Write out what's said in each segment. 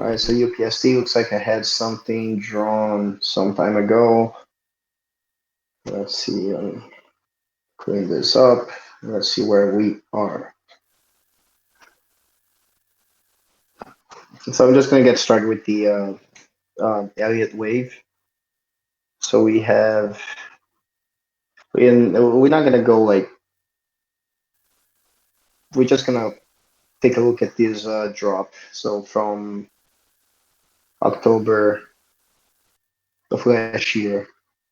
All right, so UPSD looks like I had something drawn some time ago. Let's see, clean this up. Let's see where we are. So I'm just going to get started with the Elliot Wave. So we have, we're not going to go like, we're just going to take a look at this drop. So from October of last year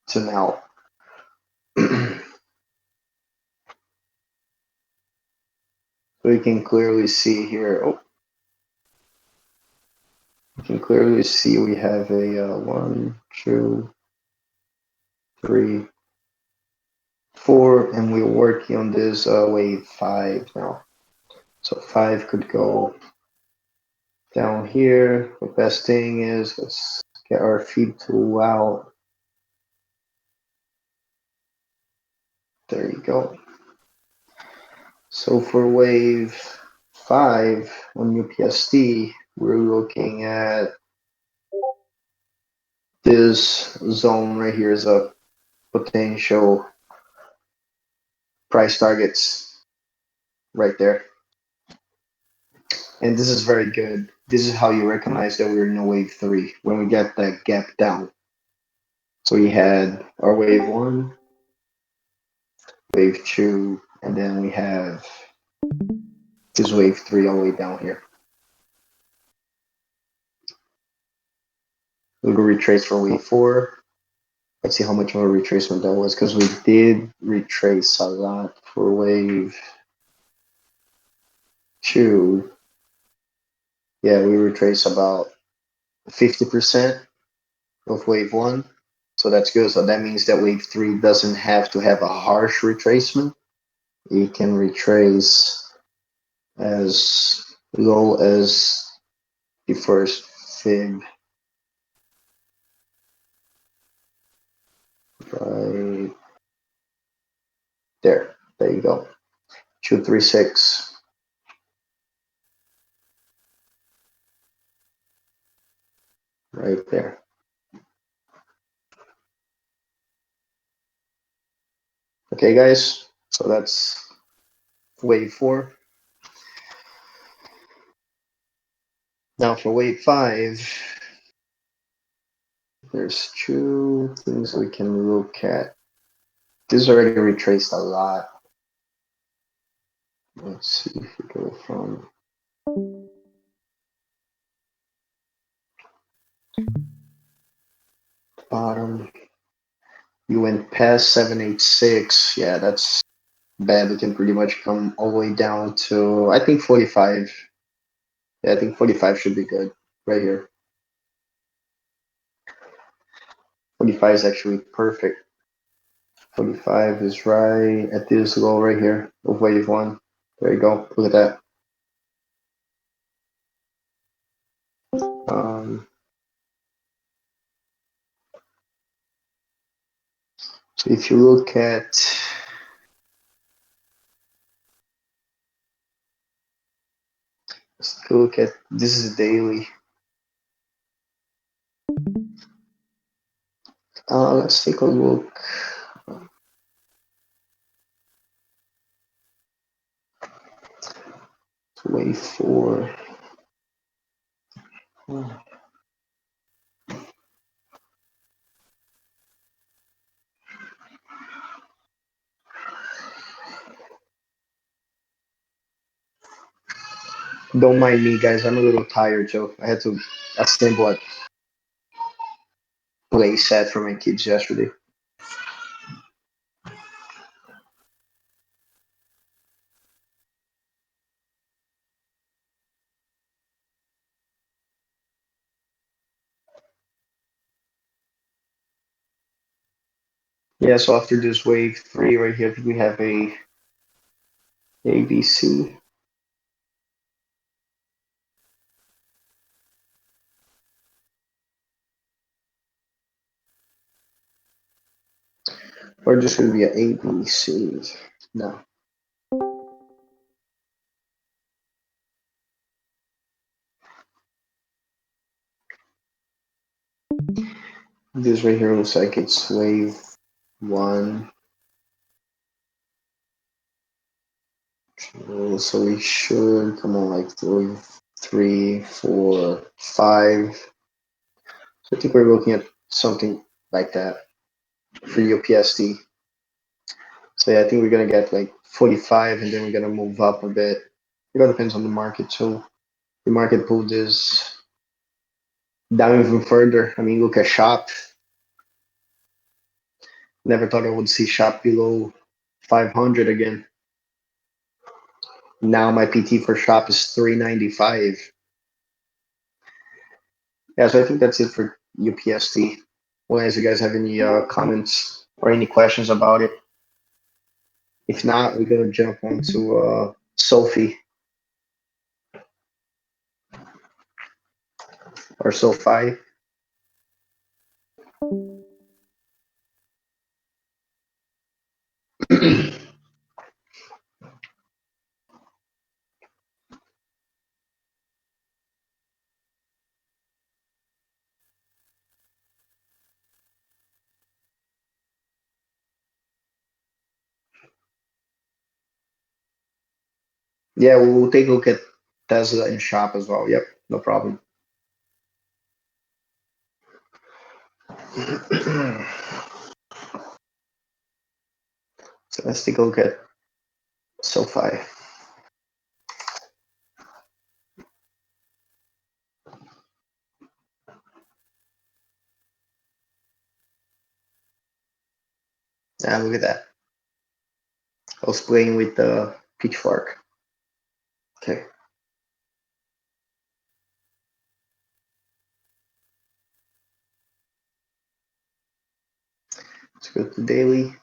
to now. We can clearly see here. Oh, you can clearly see we have a 1, 2, 3, 4, and we're working on this wave 5 now. So 5 could go down here. The best thing is let's get our feed tool out. There you go. So for wave 5 on UPSD, we're looking at this zone right here is a potential price targets right there. And this is very good. This is how you recognize that we're in a wave 3 when we get that gap down. So we had our wave 1, wave 2, and then we have this wave 3 all the way down here. We'll go retrace for wave 4. Let's see how much of a retracement that was, because we did retrace a lot for wave 2. Yeah, we retrace about 50% of wave 1. So that's good. So that means that wave 3 doesn't have to have a harsh retracement. It can retrace as low as the first fib. Right there. There you go. 236. Right there. Okay, guys. So that's wave 4. Now for wave 5, there's 2 things we can look at. This already retraced a lot. Let's see if we go from bottom. You went past 786. Yeah, that's bad. We can pretty much come all the way down to, I think, 45. Yeah, I think 45 should be good right here. 45 is actually perfect. 45 is right at this low right here of wave 1. There you go. Look at that. So if you look at this is daily. Let's take a look. Wave 4. Don't mind me, guys. I'm a little tired, so I had to assemble a play set for my kids yesterday. Yeah, so after this wave 3 right here, we have a ABC. Or just going to be an ABC. No. This right here looks like it's wave 1. So we should come on like wave 3, 4, 5. So I think we're looking at something like that for UPST. So yeah, I think we're gonna get like 45, and then we're gonna move up a bit. It all depends on the market. So the market pulled this down even further. I mean, look at shop. Never thought I would see shop below 500 again. Now my PT for shop is 395. Yeah, so I think that's it for UPST. Well, as you guys have any comments or any questions about it? If not, we're gonna jump on to Sophie or SoFi. Yeah, we'll take a look at Tesla and shop as well. Yep, no problem. So let's take a look at SoFi. Look at that. I was playing with the pitchfork. Okay. Let's go to daily.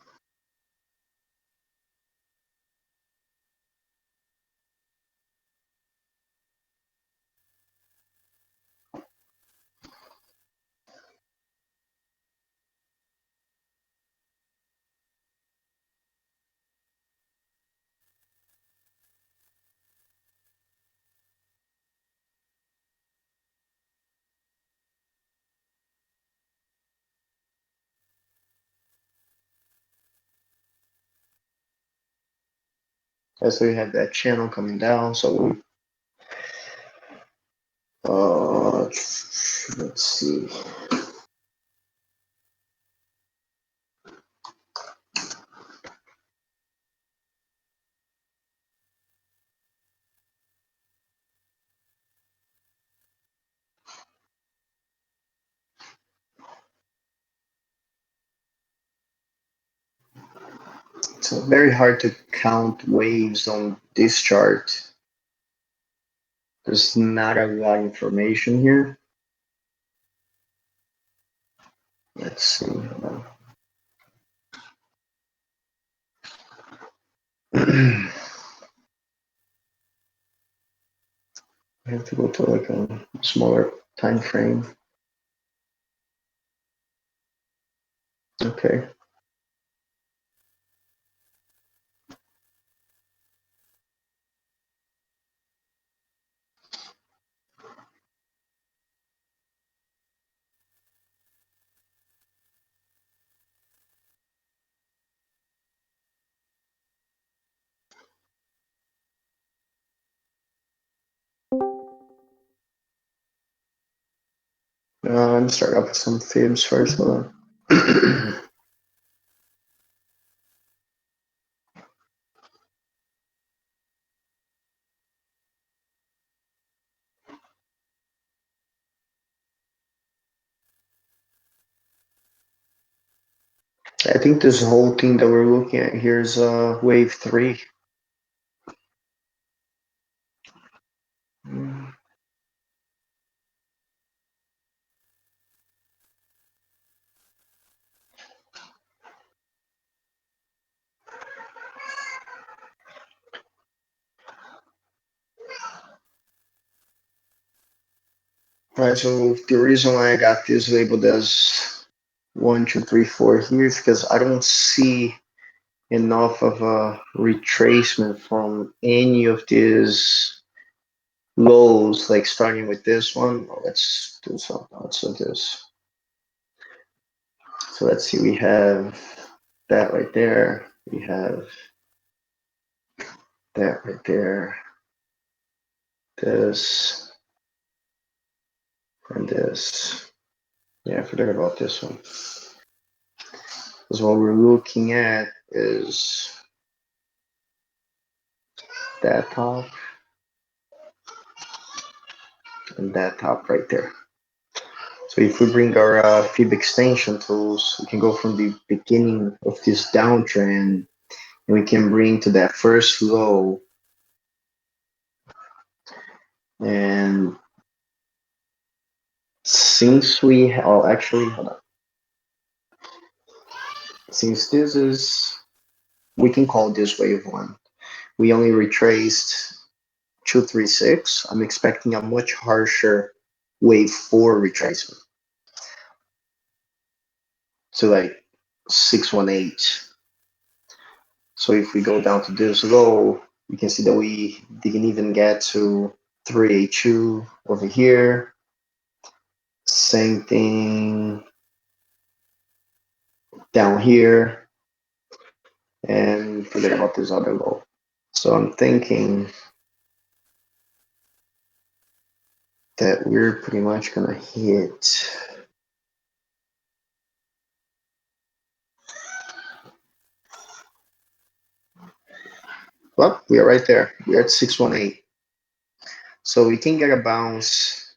So we have that channel coming down. So let's see. It's very hard to count waves on this chart. There's not a lot of information here. Let's see. I have to go to like a smaller time frame. Okay. Let me start off with some fibs first. Hold on. I think this whole thing that we're looking at here is wave 3. Right, so the reason why I got this labeled as 1, 2, 3, 4 here is because I don't see enough of a retracement from any of these lows, like starting with this one. Let's do something. Let's do this. So let's see, we have that right there. We have that right there. This and this. Yeah, I forgot about this one. Because what we're looking at is that top and that top right there. So if we bring our fib extension tools, we can go from the beginning of this downtrend and we can bring to that first low. And since we, oh, actually, hold on. Since this is, we can call this wave one. We only retraced 236. I'm expecting a much harsher wave four retracement. So like 618. So if we go down to this low, you can see that we didn't even get to 382 over here. Same thing down here. And forget about this other low. So I'm thinking that we're pretty much gonna hit well, we are right there. We're at 618. So we can get a bounce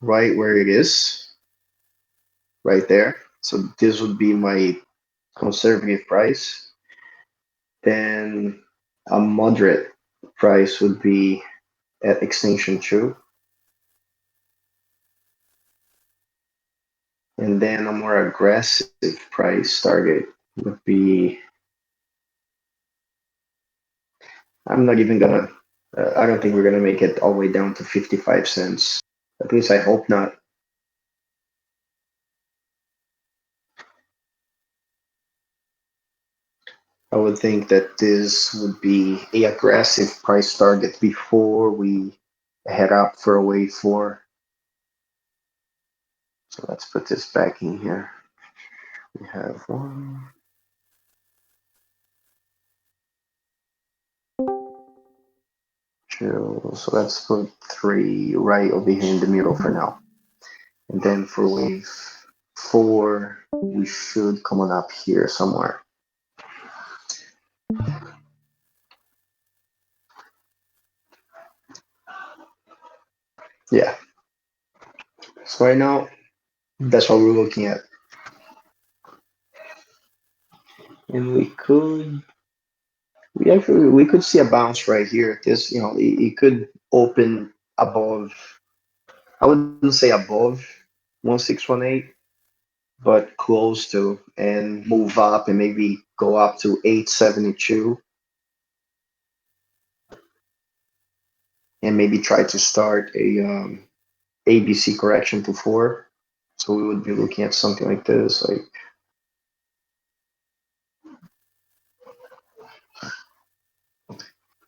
right where it is, right there. So this would be my conservative price. Then a moderate price would be at extension 2. And then a more aggressive price target would be, I'm not even gonna, I don't think we're gonna make it all the way down to 55 cents. At least I hope not. I would think that this would be a aggressive price target before we head up for a wave 4. So let's put this back in here. We have 1, 2, so let's put 3 right over here in the middle for now. And then for wave 4, we should come on up here somewhere. Yeah. So right now, that's what we're looking at. And we could see a bounce right here. This, it could open above, I wouldn't say above 1618, but close to, and move up and maybe go up to 872 and maybe try to start a ABC correction to 4. So we would be looking at something like this, like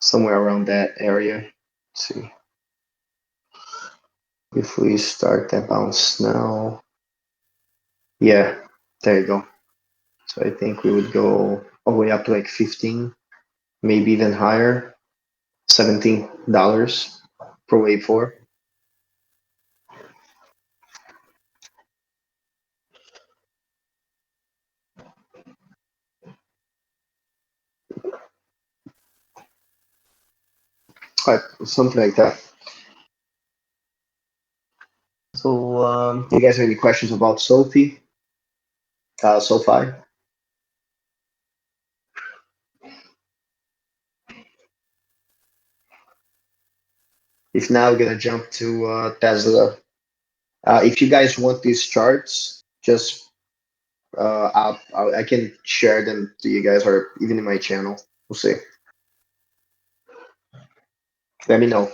somewhere around that area. Let's see. If we start that bounce now, yeah, there you go. So I think we would go all the way up to like 15, maybe even higher, $17 per wave 4. Something like that. So, do you guys have any questions about SoFi? SoFi? If now we're gonna jump to Tesla. If you guys want these charts, just I can share them to you guys or even in my channel. We'll see. Let me know.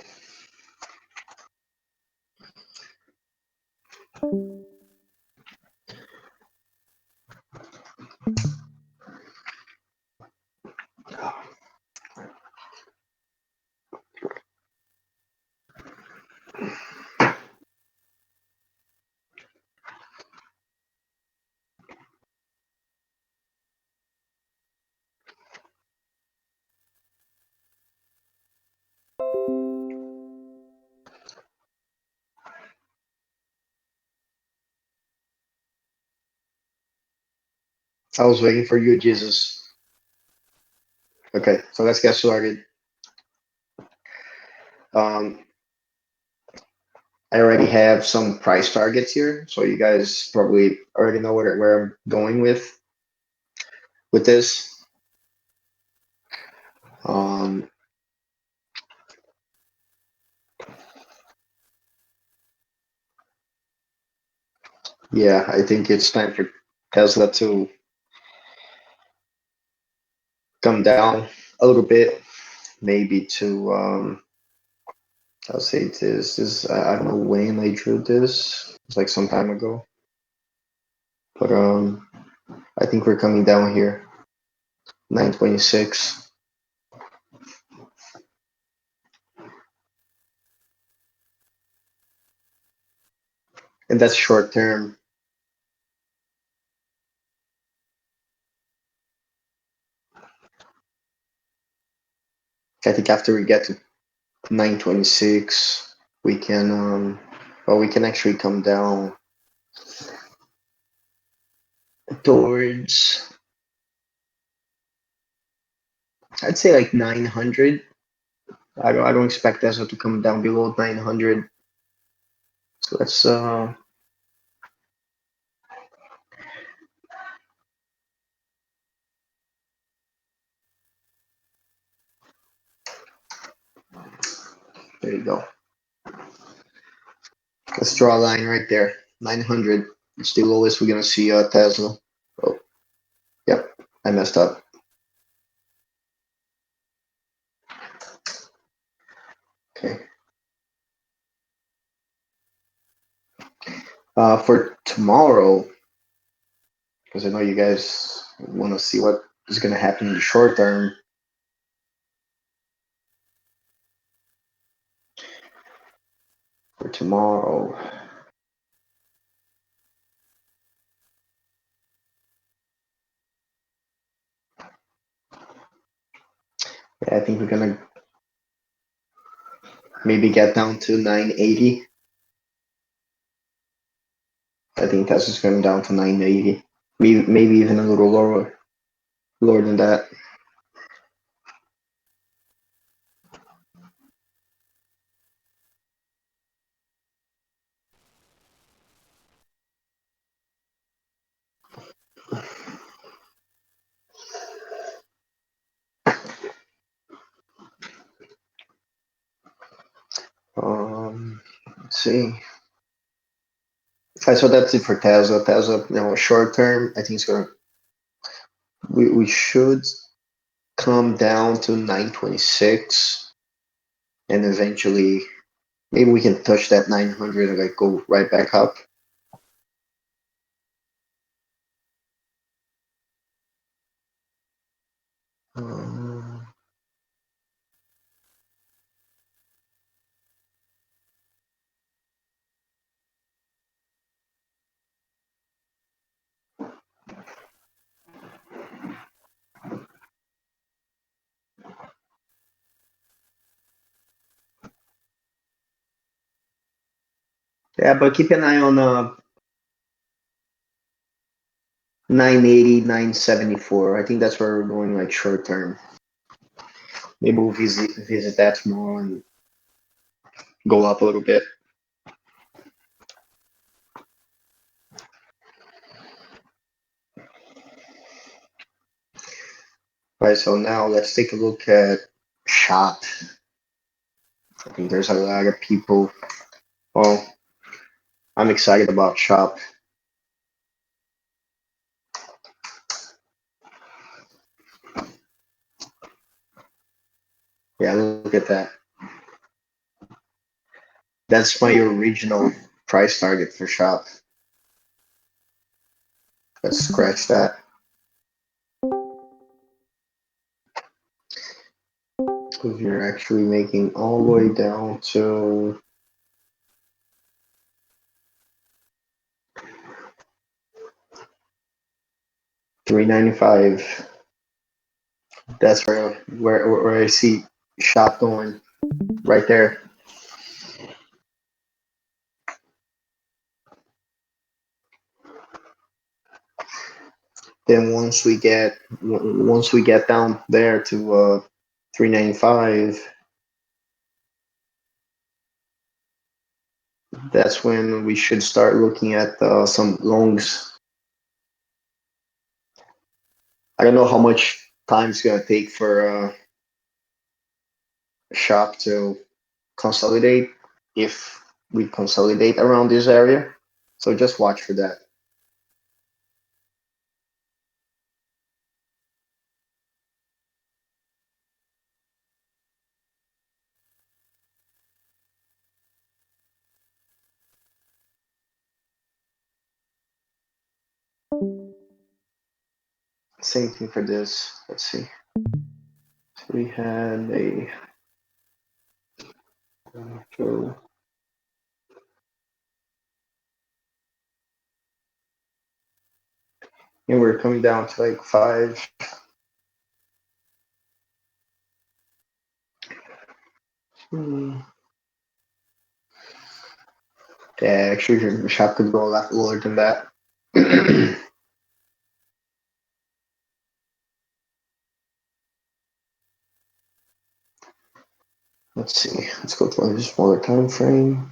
I was waiting for you, Jesus. Okay, so let's get started. Um, I already have some price targets here, so you guys probably already know where I'm going with this. Um, yeah, I think it's time for Tesla to come down a little bit, maybe to I'll say this I don't know when I drew this. It's like some time ago, but I think we're coming down here, 926, and that's short term. I think after we get to 926, we can well, we can actually come down towards, I'd say like 900. I don't expect Tesla to come down below 900. So let's there you go. Let's draw a line right there. 900. It's the lowest we're gonna see Tesla. Oh, yep, I messed up. Okay. For tomorrow, because I know you guys want to see what is gonna happen in the short term. For tomorrow, yeah, I think we're gonna maybe get down to 980. I think Tesla's going down to 980. Maybe even a little lower than that. Let's see. So that's it for Tesla. Tesla, short term, I think it's gonna. We should come down to 926, and eventually maybe we can touch that 900 and like go right back up. Um, yeah, but keep an eye on 980, 974. I think that's where we're going like short term. Maybe we'll visit that tomorrow and go up a little bit. Right, so now let's take a look at shop. I think there's a lot of people. Well, I'm excited about shop. Yeah, look at that. That's my original price target for shop. Let's scratch that. Because you're actually making all the way down to 395. That's where I see shop going right there. Then once we get down there to 395, that's when we should start looking at some longs. I don't know how much time it's gonna take for a shop to consolidate if we consolidate around this area. So just watch for that. Same thing for this. Let's see. So we had a and we're coming down to like 5. Hmm. Yeah, actually, the shop could go a lot lower than that. Let's see. Let's go to a smaller time frame.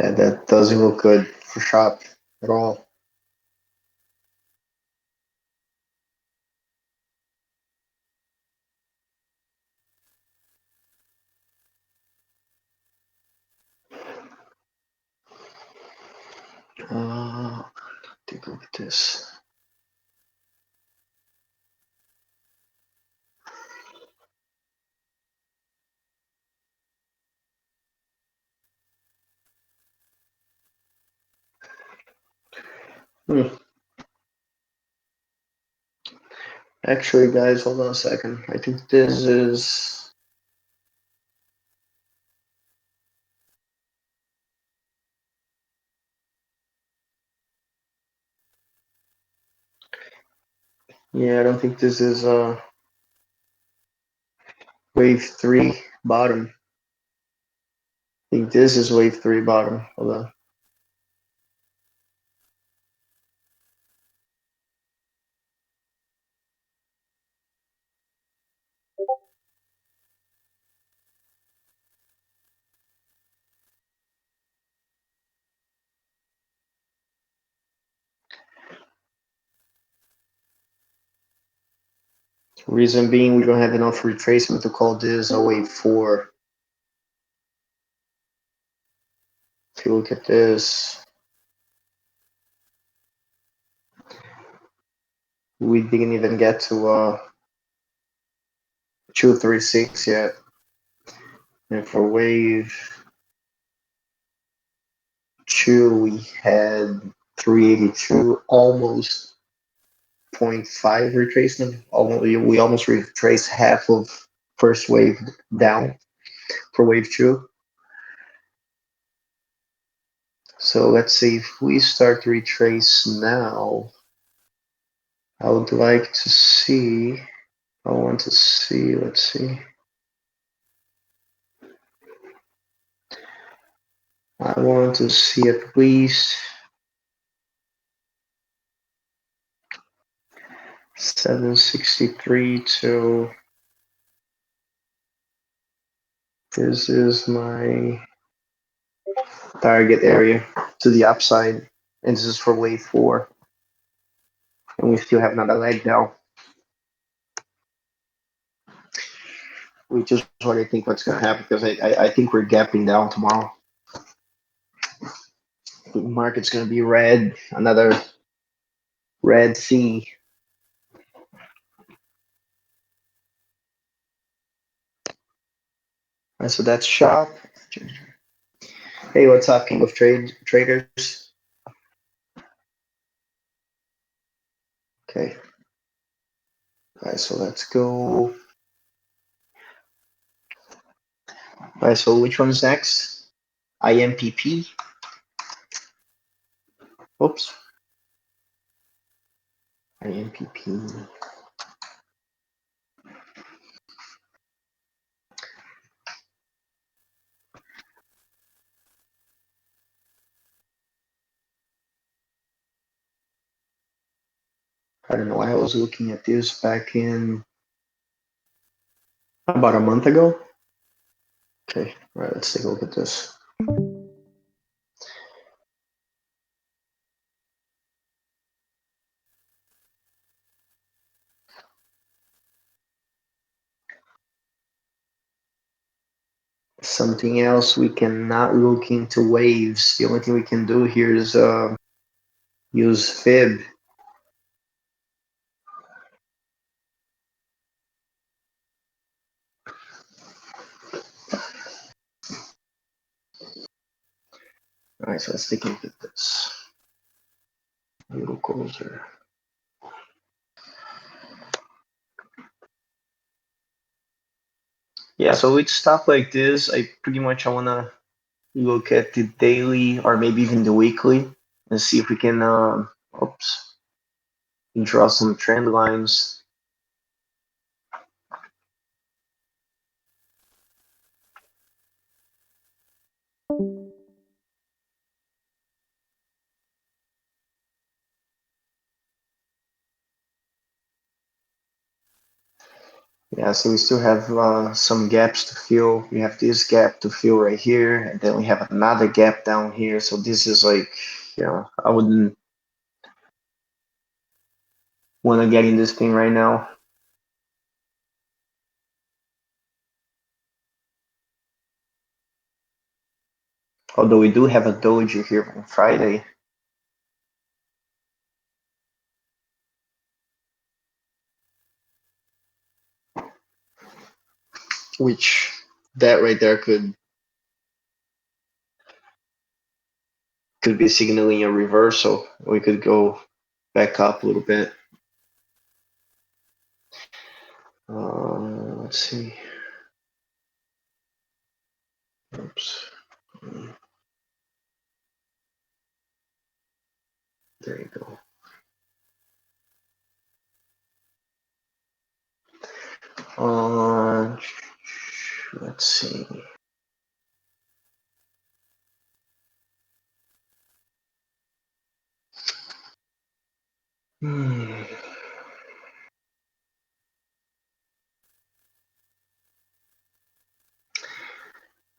Yeah, that doesn't look good for shop at all. Take a look at this. Hmm. Actually, guys, hold on a second. I think this is. Yeah, I don't think this is wave 3 bottom. I think this is wave 3 bottom. Hold on. Reason being, we don't have enough retracement to call this a wave 4. If you look at this, we didn't even get to 236 yet. And for wave 2, we had 382, almost 0.5 retracement. We almost retraced half of first wave down for wave 2. So let's see if we start to retrace now. I would like to see. I want to see. Let's see. I want to see at least 763 to. This is my target area to the upside, and this is for wave 4, and we still have another leg down, which is what I think what's going to happen, because I think we're gapping down tomorrow. The market's going to be red, another red C. So that's shop. Hey, what's up, King of Traders? Okay. All right, so let's go. All right, so which one's next? IMPP. Oops. IMPP. I don't know. I was looking at this back in about a month ago. Okay. All right, let's take a look at this. Something else, we cannot look into waves. The only thing we can do here is use fib. All right, so let's take a look at this. A little closer. Yeah, so with stuff like this, I wanna look at the daily or maybe even the weekly and see if we can draw some trend lines. Yeah, so we still have some gaps to fill. We have this gap to fill right here, and then we have another gap down here. So this is like, I wouldn't want to get in this thing right now. Although we do have a doji here on Friday. Which that right there could be signaling a reversal. We could go back up a little bit. Let's see. Oops. There you go. Let's see.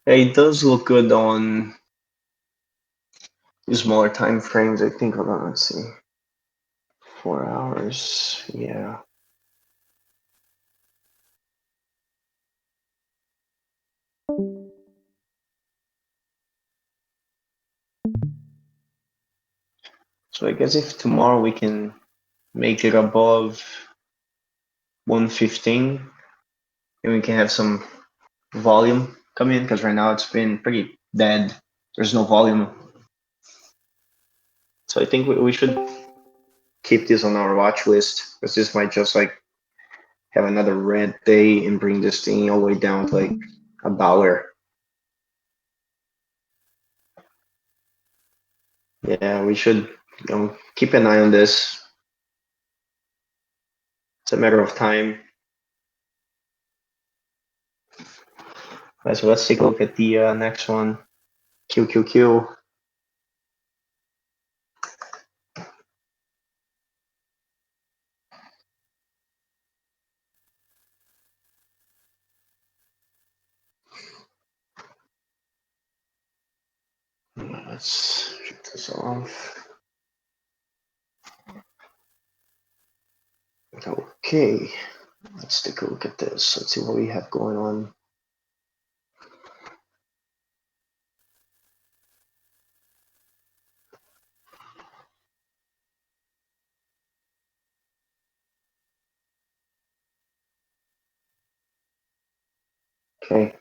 It does look good on smaller time frames. I think. Hold on. Let's see. 4 hours. Yeah. So I guess if tomorrow we can make it above 115, and we can have some volume come in, because right now it's been pretty dead. There's no volume. So I think we should keep this on our watch list, because this might just like have another red day and bring this thing all the way down to like $1. Yeah, we should keep an eye on this. It's a matter of time. All right, so let's take a look at the next one, QQQ. Let's shut this off. Okay, let's take a look at this. Let's see what we have going on. Okay,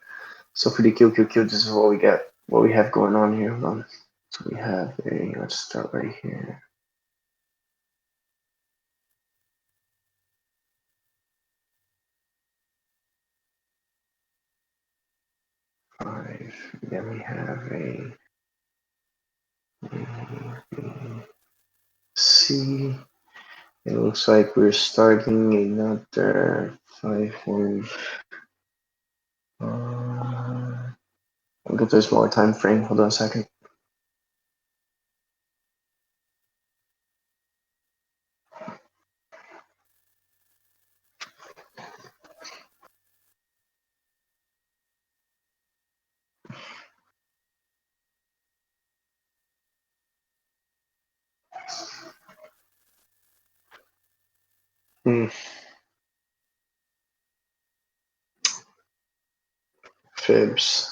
so for the QQQ, this is what we get. what we have going on here. Hold on. So we have let's start right here. Five. Then we have a C. It looks like we're starting another 5-wave. I'll give this more time frame. Hold on a second. Fibs.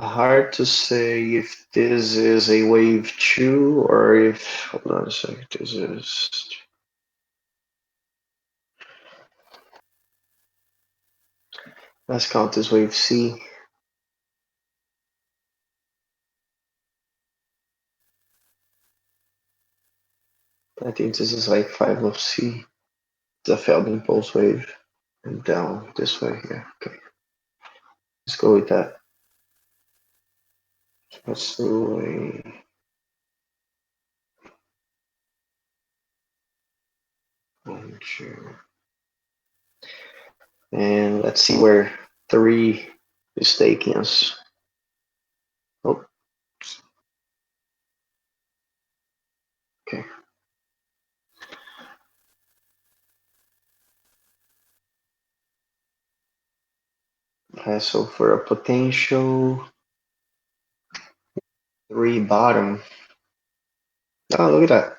Hard to say if this is a wave 2 or if, hold on a second, this is, let's count this wave C. I think this is like 5 of C, the failed impulse wave, and down this way here. Okay, let's go with that. Let's do a 1, 2. And let's see where 3 is taking us. Oh, okay. So for a potential 3 bottom. Oh, look at that.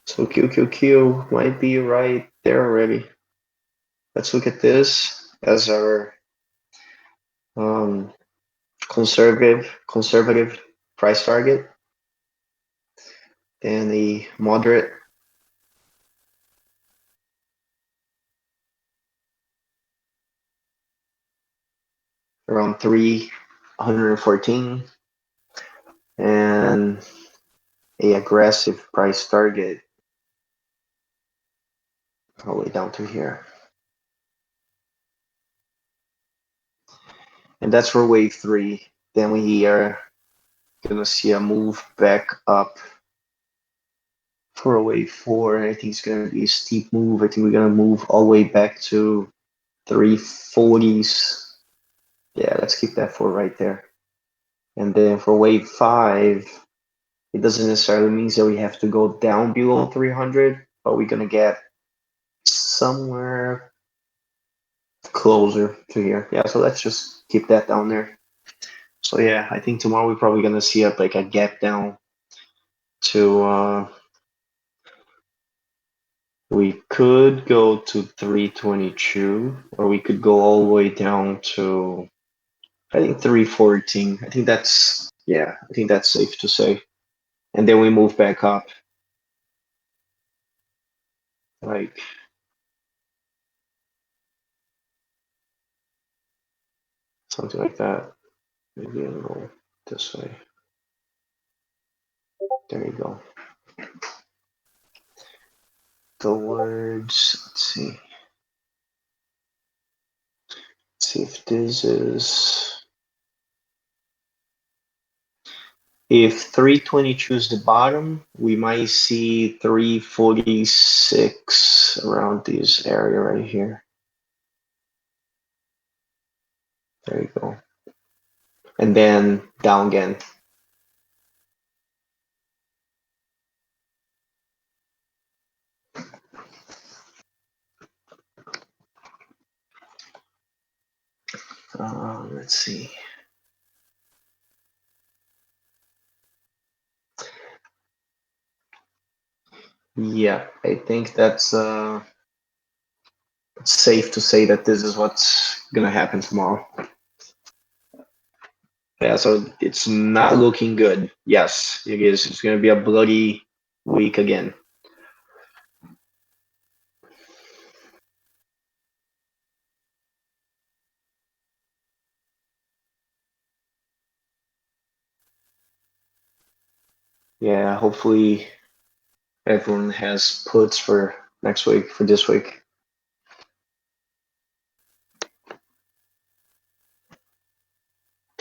So QQQ might be right there already. Let's look at this as our conservative price target and the moderate around 314 and a aggressive price target all the way down to here. And that's for wave 3. Then we are gonna see a move back up for a wave 4. I think it's gonna be a steep move. I think we're gonna move all the way back to 340s. Yeah, let's keep that 4 right there. And then for wave 5, it doesn't necessarily mean that we have to go down below 300, but we're gonna get somewhere closer to here. Yeah, so let's just keep that down there. So yeah, I think tomorrow we're probably gonna see a gap down to we could go to 322, or we could go all the way down to I think 314. I think that's safe to say. And then we move back up. Like something like that. Maybe I'll go this way. There you go. Towards, let's see. Let's see if this is, if 322 is the bottom, we might see 346 around this area right here. There you go. And then down again. Let's see. Yeah, I think that's safe to say that this is what's gonna happen tomorrow. Yeah, so it's not looking good. Yes, it is. It's going to be a bloody week again. Yeah, hopefully everyone has puts for next week, for this week.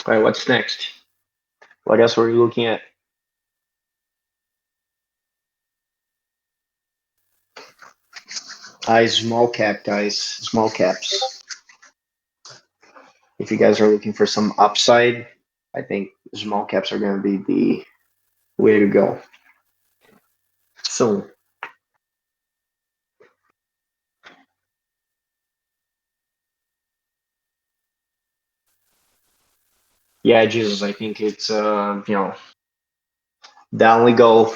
All right, what's next? What else were you looking at? Small cap, guys. Small caps. If you guys are looking for some upside, I think small caps are going to be the way to go. So, yeah, Jesus, I think it's down we go.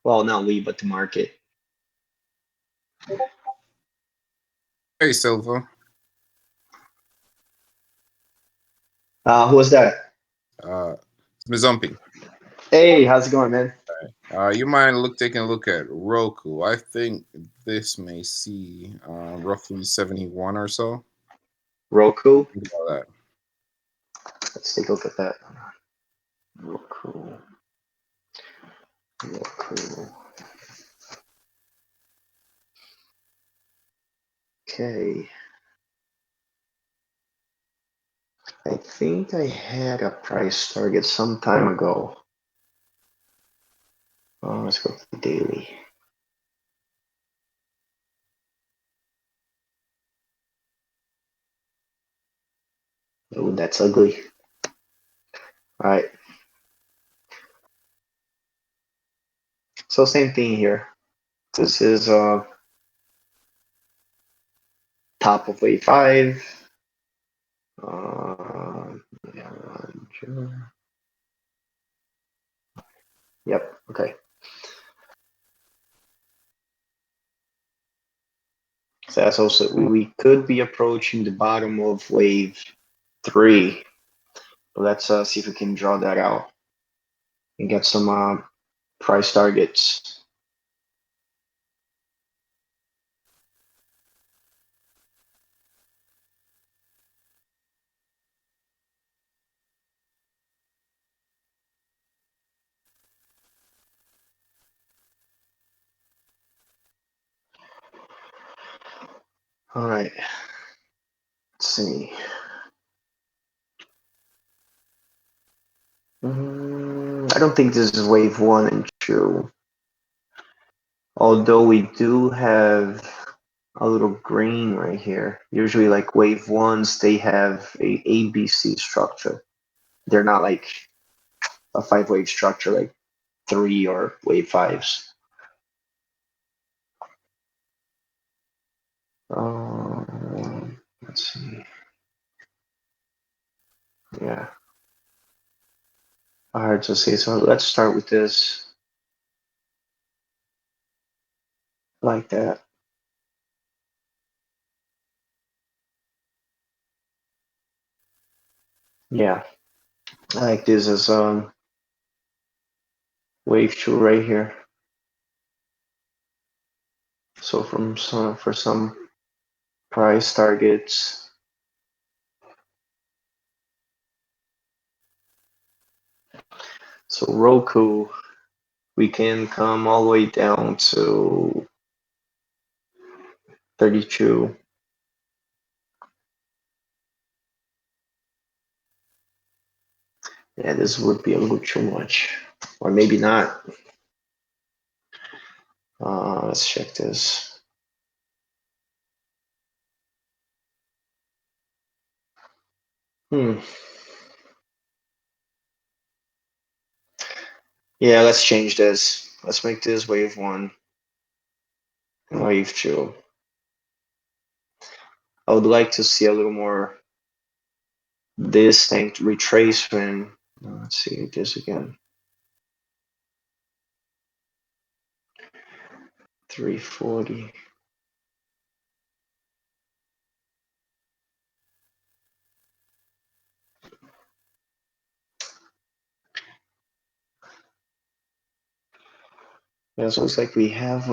Well, not we, but the market. Hey, Silva. Who was that? Mizumpi. Hey, how's it going, man? You mind taking a look at Roku? I think this may see roughly 71 or so. Roku. Think about that. Let's take a look at that. Roku. Roku. Okay. I think I had a price target some time ago. Oh, let's go to the daily. Oh, that's ugly. All right. So same thing here. This is top of wave 5. Yeah, sure. Yep. Okay. So that's also we could be approaching the bottom of wave 3. Let's see if we can draw that out and get some price targets. All right. Let's see. I don't think this is wave 1 and 2. Although we do have a little green right here. Usually, like wave 1s, they have a ABC structure. They're not like a 5-wave structure like 3 or wave 5s. Let's see. Yeah, hard to see. So let's start with this like that. Yeah, I like this as wave 2 right here. So for some price targets. So Roku, we can come all the way down to 32. Yeah, this would be a little too much. Or maybe not. Let's check this. Hmm. Yeah, let's change this. Let's make this wave 1 and wave 2. I would like to see a little more distinct retracement. Let's see this again. 340. Yeah, so it's like we have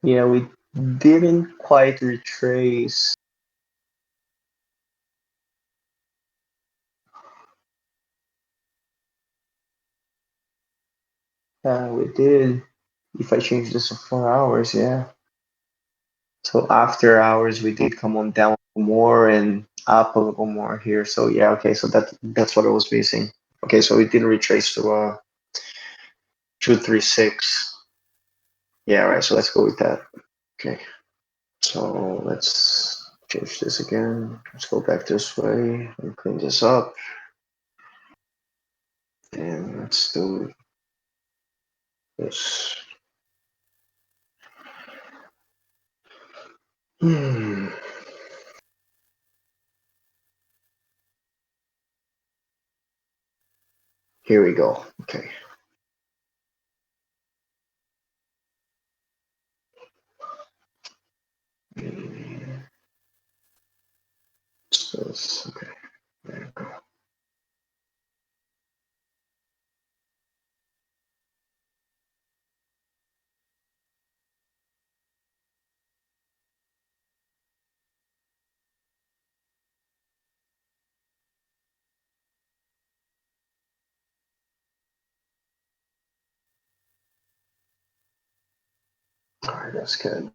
yeah, we didn't quite retrace. We did. If I change this to 4 hours, yeah. So after hours, we did come on down more and up a little more here. So yeah, okay. So that's what I was missing. Okay, so we didn't retrace to 236. Yeah, right. So let's go with that. Okay. So let's change this again. Let's go back this way and clean this up. And let's do this. Hmm. Here we go. Okay. Okay. There we go. All right, that's good.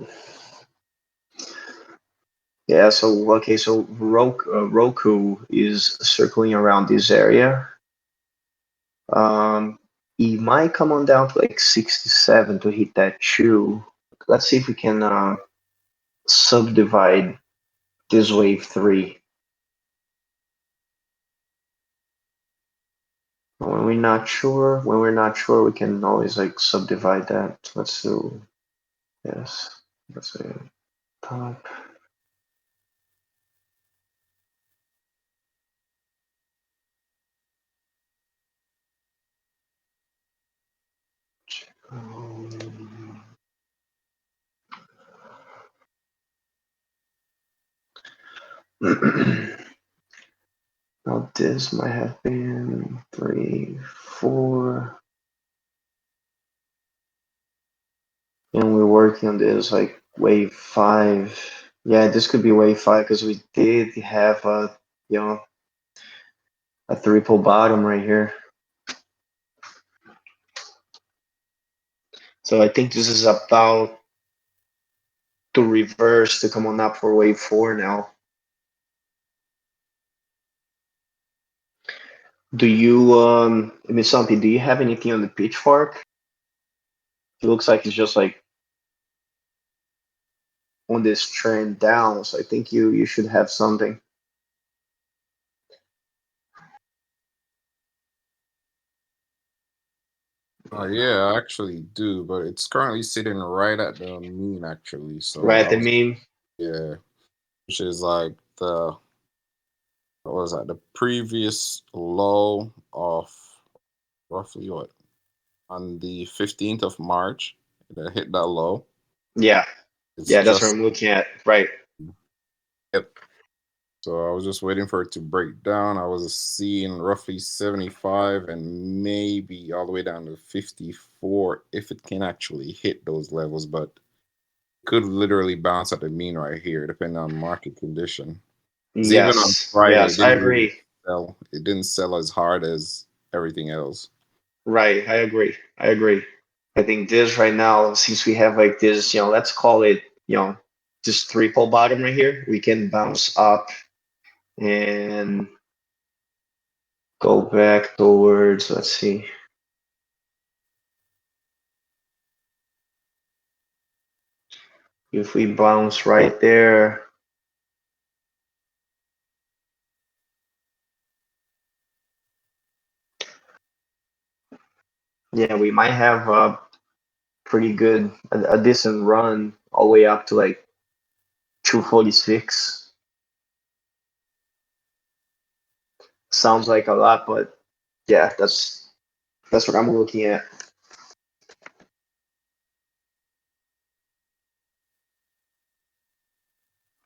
Yeah, so okay, so Roku is circling around this area. He might come on down to like 67 to hit that two. Let's see if we can subdivide this wave three. When we're not sure, we can always like subdivide that. Let's do yes. Let's say top. Um, now this might have been 3, 4, and we're working on this like wave 5. Yeah, this could be wave 5 because we did have you know, a triple bottom right here. So I think this is about to reverse to come on up for wave 4 now. Do you Miss Something, do you have anything on the pitchfork? It looks like it's just like on this trend down, so I think you should have something. Yeah, I actually do, but it's currently sitting right at the mean actually. So Right, I I was, mean, yeah, which is like the what was that, the previous low of roughly what, on the 15th of March. It hit that low. yeah, It's yeah, that's what just, I'm looking at. Right. yep. So I was just waiting for it to break down. I was seeing roughly 75 and maybe all the way down to 54 if it can actually hit those levels, but could literally bounce at the mean right here, depending on market condition. Because even on Yes, Friday, it yes, I didn't really agree. sell. It didn't sell as hard as everything else. Right, I agree. I agree. I think this right now, since we have like this, let's call it, this triple bottom right here, we can bounce up and go back towards, let's see, if we bounce right there, yeah, we might have a pretty good, a decent run all the way up to like 246. Sounds like a lot, but yeah, that's what I'm looking at.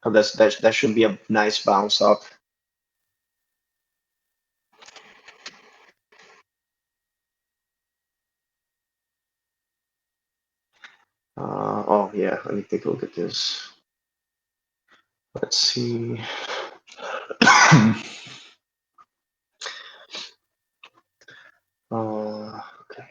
Oh, that should be a nice bounce up. Oh yeah, let me take a look at this. Let's see. Okay.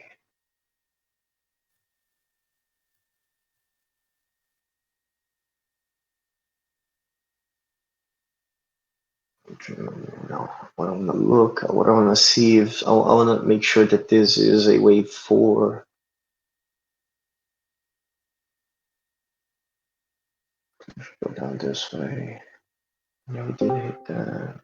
No, what I want to look, what I want to see is I want to make sure that this is a wave 4. Go down this way. Yeah, we did hit that.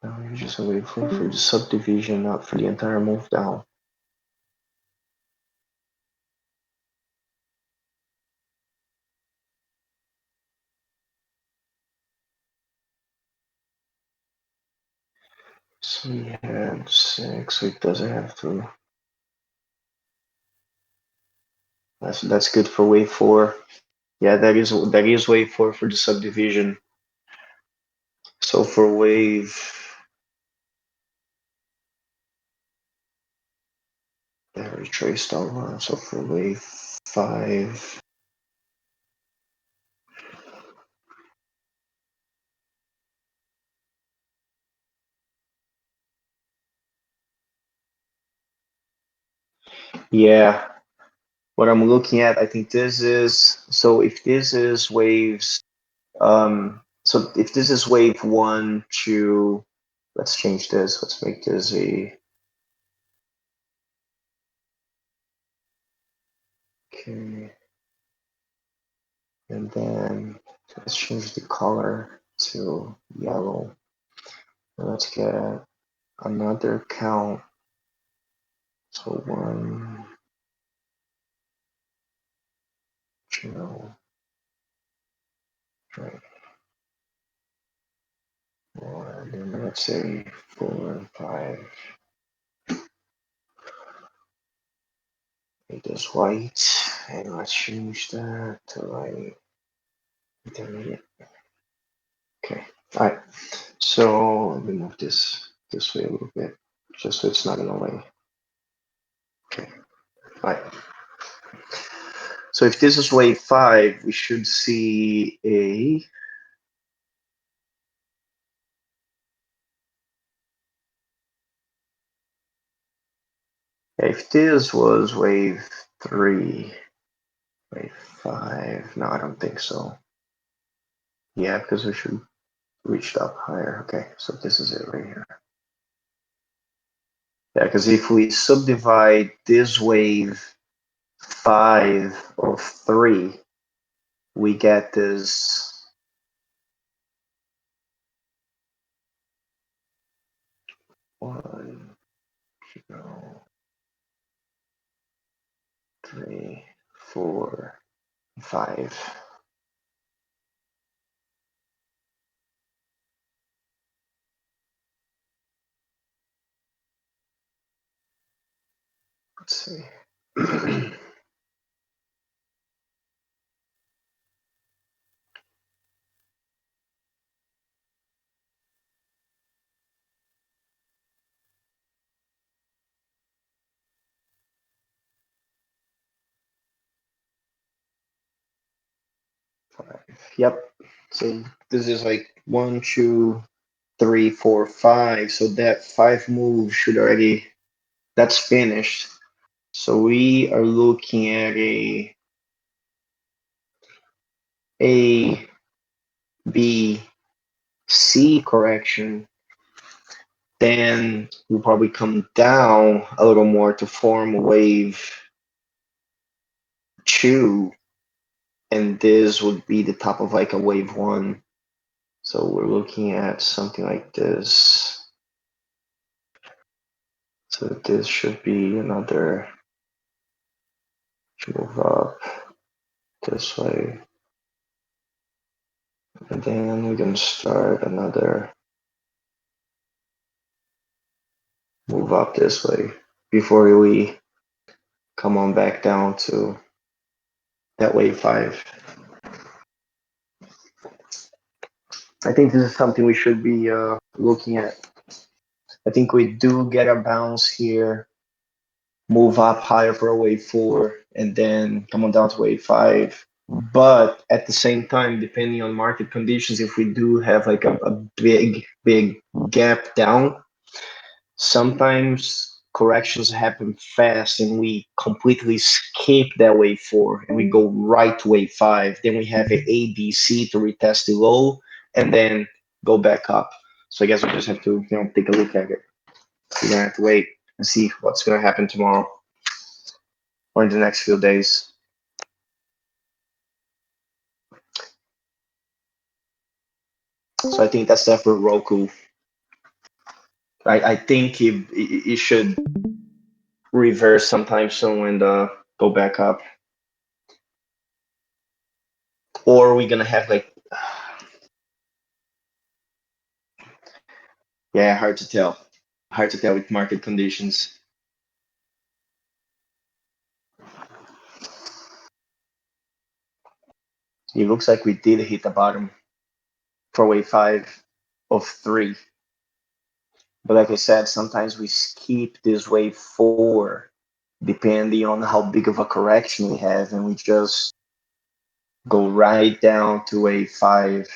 Now we're just a wave 4 for the subdivision, not for the entire move down. So we had 6, so it doesn't have to. That's good for wave 4. Yeah, that is wave 4 for the subdivision. So for wave, yeah, retraced online. So for wave 5, yeah, what I'm looking at, I think this is, so if this is waves, so if this is wave 1, 2, let's change this. Let's make this a, okay, and then let's change the color to yellow. And let's get another count. So 1, 2, 3, 4, and then let's say 4 and 5. Make this white, and let's change that to like intermediate. Okay, all right. So let me move this way a little bit, just so it's not in the way. Okay, all right. So if this is wave 5, we should see a, if this was wave 3, wave 5, no, I don't think so. Yeah, because we should reach up higher. Okay, so this is it right here. Yeah, because if we subdivide this wave 5 of 3, we get this 1, 2, 3, 4, 5. Let's see. Yep. So this is like 1, 2, 3, 4, 5. So that 5 move should already, that's finished. So we are looking at A, B, C correction. Then we'll probably come down a little more to form a wave 2, and this would be the top of like a wave 1. So we're looking at something like this. So this should be another, move up this way. And then we're going to start another move up this way before we come on back down to that wave 5. I think this is something we should be looking at. I think we do get a bounce here, move up higher for a wave four, and then come on down to wave five. But at the same time, depending on market conditions, if we do have like a big gap down, sometimes corrections happen fast and we completely skip that wave four and we go right to wave five. Then we have a ABC to retest the low and then go back up. So I guess we just have to, take a look at it. We're gonna have to wait and see what's gonna happen tomorrow or in the next few days. So I think that's that for Roku. I think it should reverse sometime soon and go back up. Or we're gonna have like, yeah, hard to tell. Hard to tell with market conditions. It looks like we did hit the bottom for wave five of three. But like I said, sometimes we skip this wave four depending on how big of a correction we have, and we just go right down to wave five.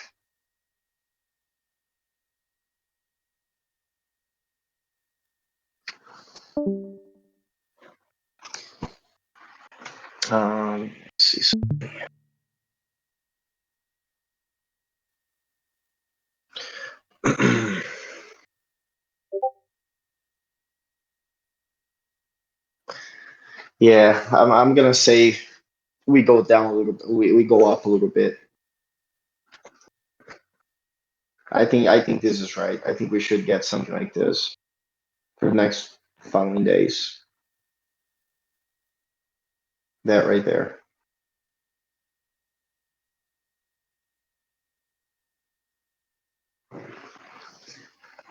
Let's see. Yeah, I'm gonna say we go down a little bit. We go up a little bit. I think this is right. I think we should get something like this for the next following days. That right there.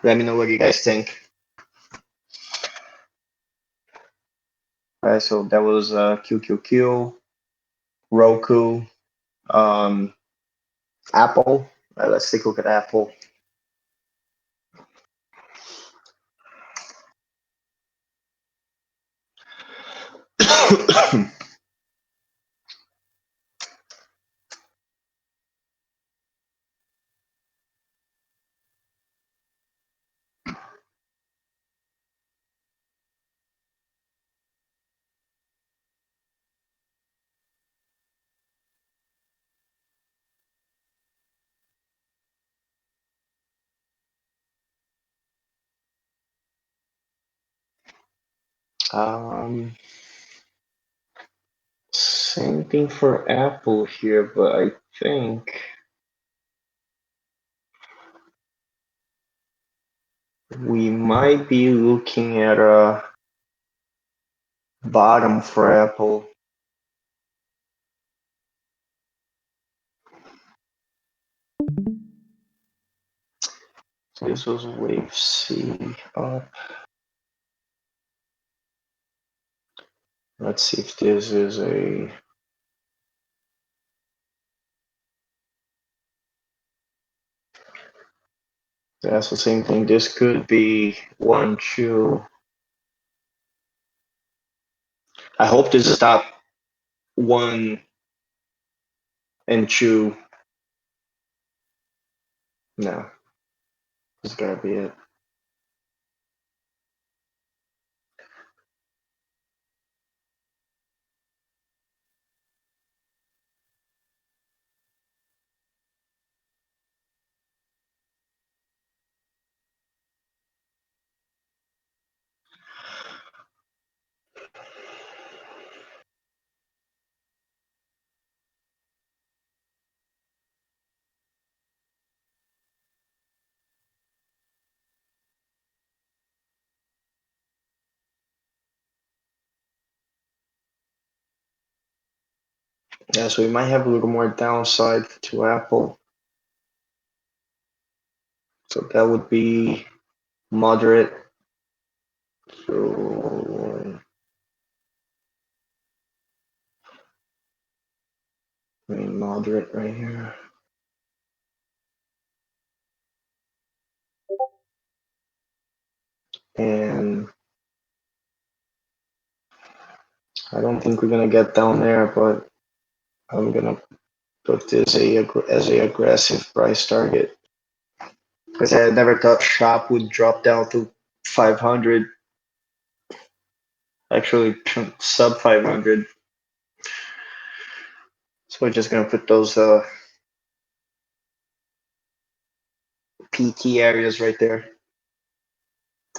Let me know what you guys think. All right, so that was QQQ, Roku, um, Apple. Let's take a look at Apple. um, Same thing for Apple here, but I think we might be looking at a bottom for Apple. So this was wave C up. Let's see if this is a. That's the same thing. This could be 1, 2. I hope this is stop 1 and 2. No, this gotta be it. Yeah, so we might have a little more downside to Apple. So that would be moderate. So I mean, moderate right here. I don't think we're gonna get down there, but I'm gonna put this as a aggressive price target because I never thought shop would drop down to 500. Actually, sub 500. So we're just gonna put those PT areas right there.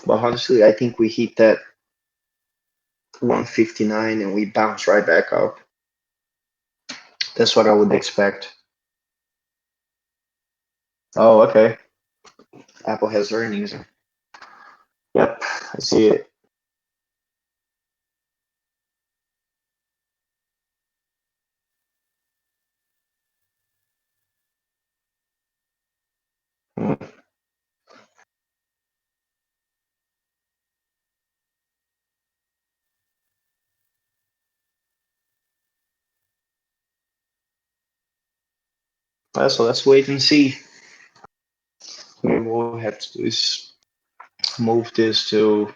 But honestly, I think we hit that 159 and we bounce right back up. That's what I would expect. Oh, okay. Apple has earnings. Yep, I see it. Hmm. So let's wait and see. Maybe what we'll have to do is move this to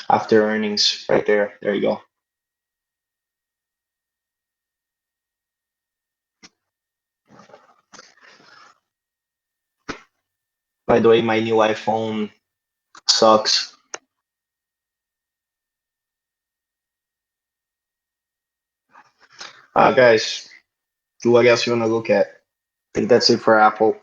after earnings right there. There you go. By the way, my new iPhone sucks. Guys, what else you want to look at? I think that's it for Apple.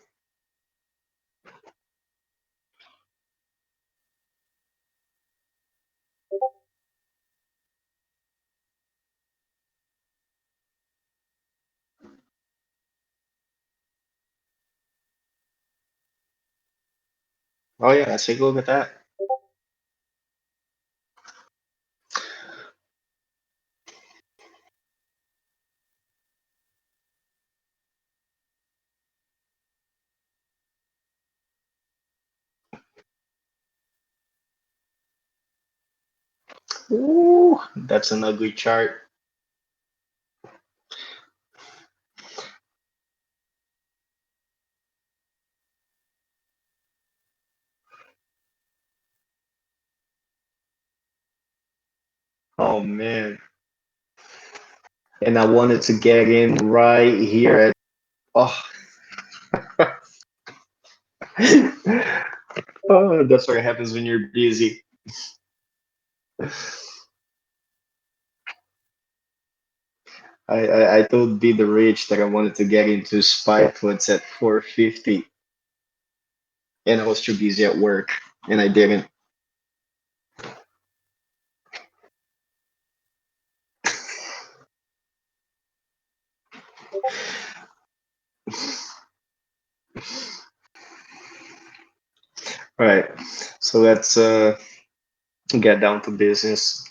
Oh yeah, let's take a look at that. Ooh, that's an ugly chart. Oh man. And I wanted to get in right here at oh, oh that's what happens when you're busy. I told Be the Rich that I wanted to get into spy puts at 450 and I was too busy at work and I didn't. All right. So let's get down to business.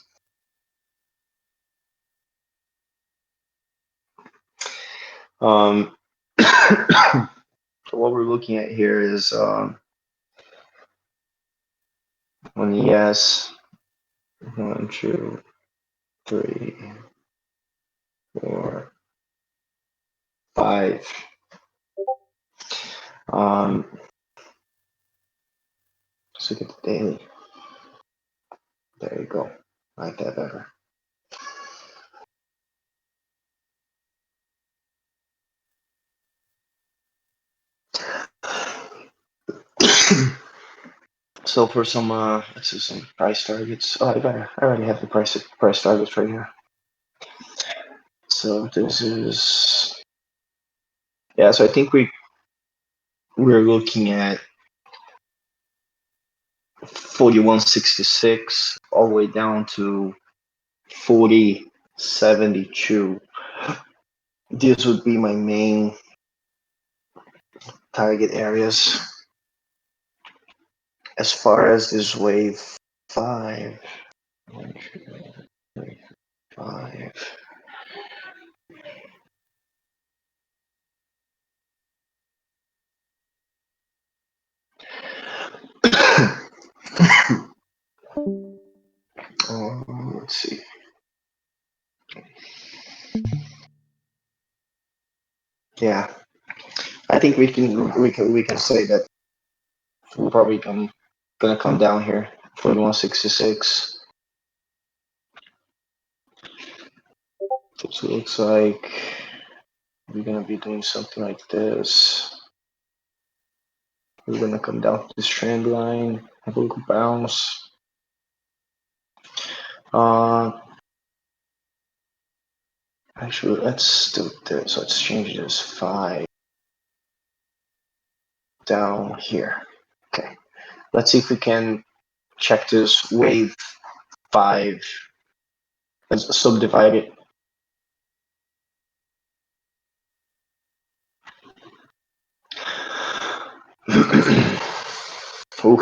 Um so what we're looking at here is on ES 1, 2, 3, 4, 5. Let's look at the daily. There you go. Like that better. So for some let's see some price targets. Oh, I already have the price targets right here. So this is yeah. So I think we're looking at 41.66 all the way down to 40.72. These would be my main target areas. As far as this wave 5, 1, 2, 3, 5. Let's see. Yeah, I think we can say that we're probably gonna come down here 41.66. This looks like we're gonna be doing something like this. We're gonna come down to this trend line, have a little bounce. Actually, let's do this. Let's change this 5 down here. Okay. Let's see if we can check this wave 5. Let's subdivide it. Ooh.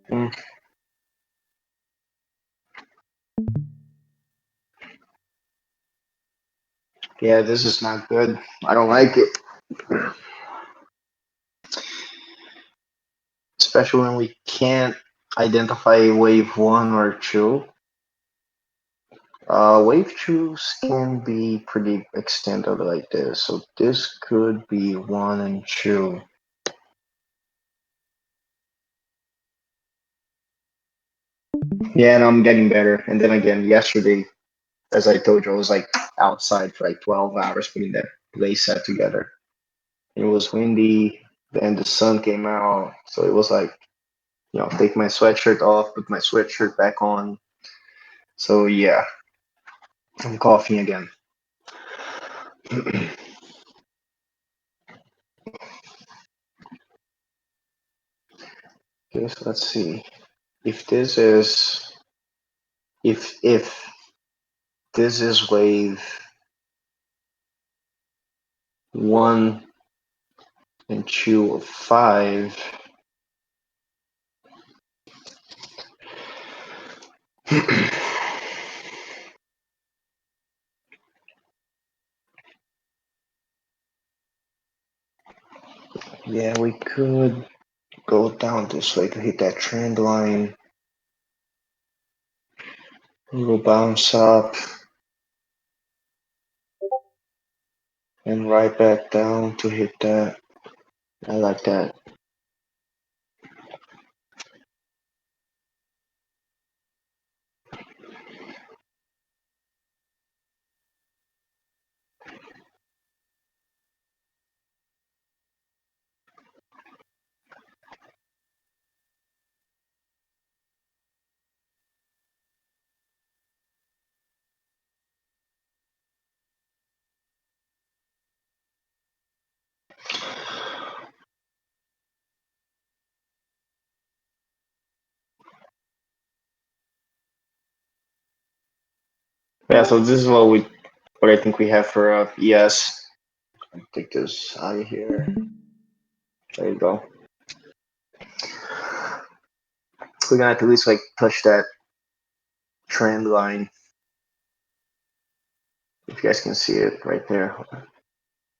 Mm. Yeah, this is not good. I don't like it. Especially when we can't identify wave 1 or 2. Wave 2s can be pretty extended like this. So this could be 1 and 2. Yeah, and I'm getting better. And then again, yesterday, as I told you, I was like outside for like 12 hours putting that play set together. It was windy, then the sun came out. So it was like, take my sweatshirt off, put my sweatshirt back on. So yeah, I'm coughing again. Okay, so let's see. If this is if this is wave 1 and 2 of 5. Yeah, we could go down this way to hit that trend line. We'll bounce up and right back down to hit that. I like that. Yeah, so this is what I think we have for ES. Take this out of here. There you go. We're gonna have to at least like touch that trend line. If you guys can see it right there.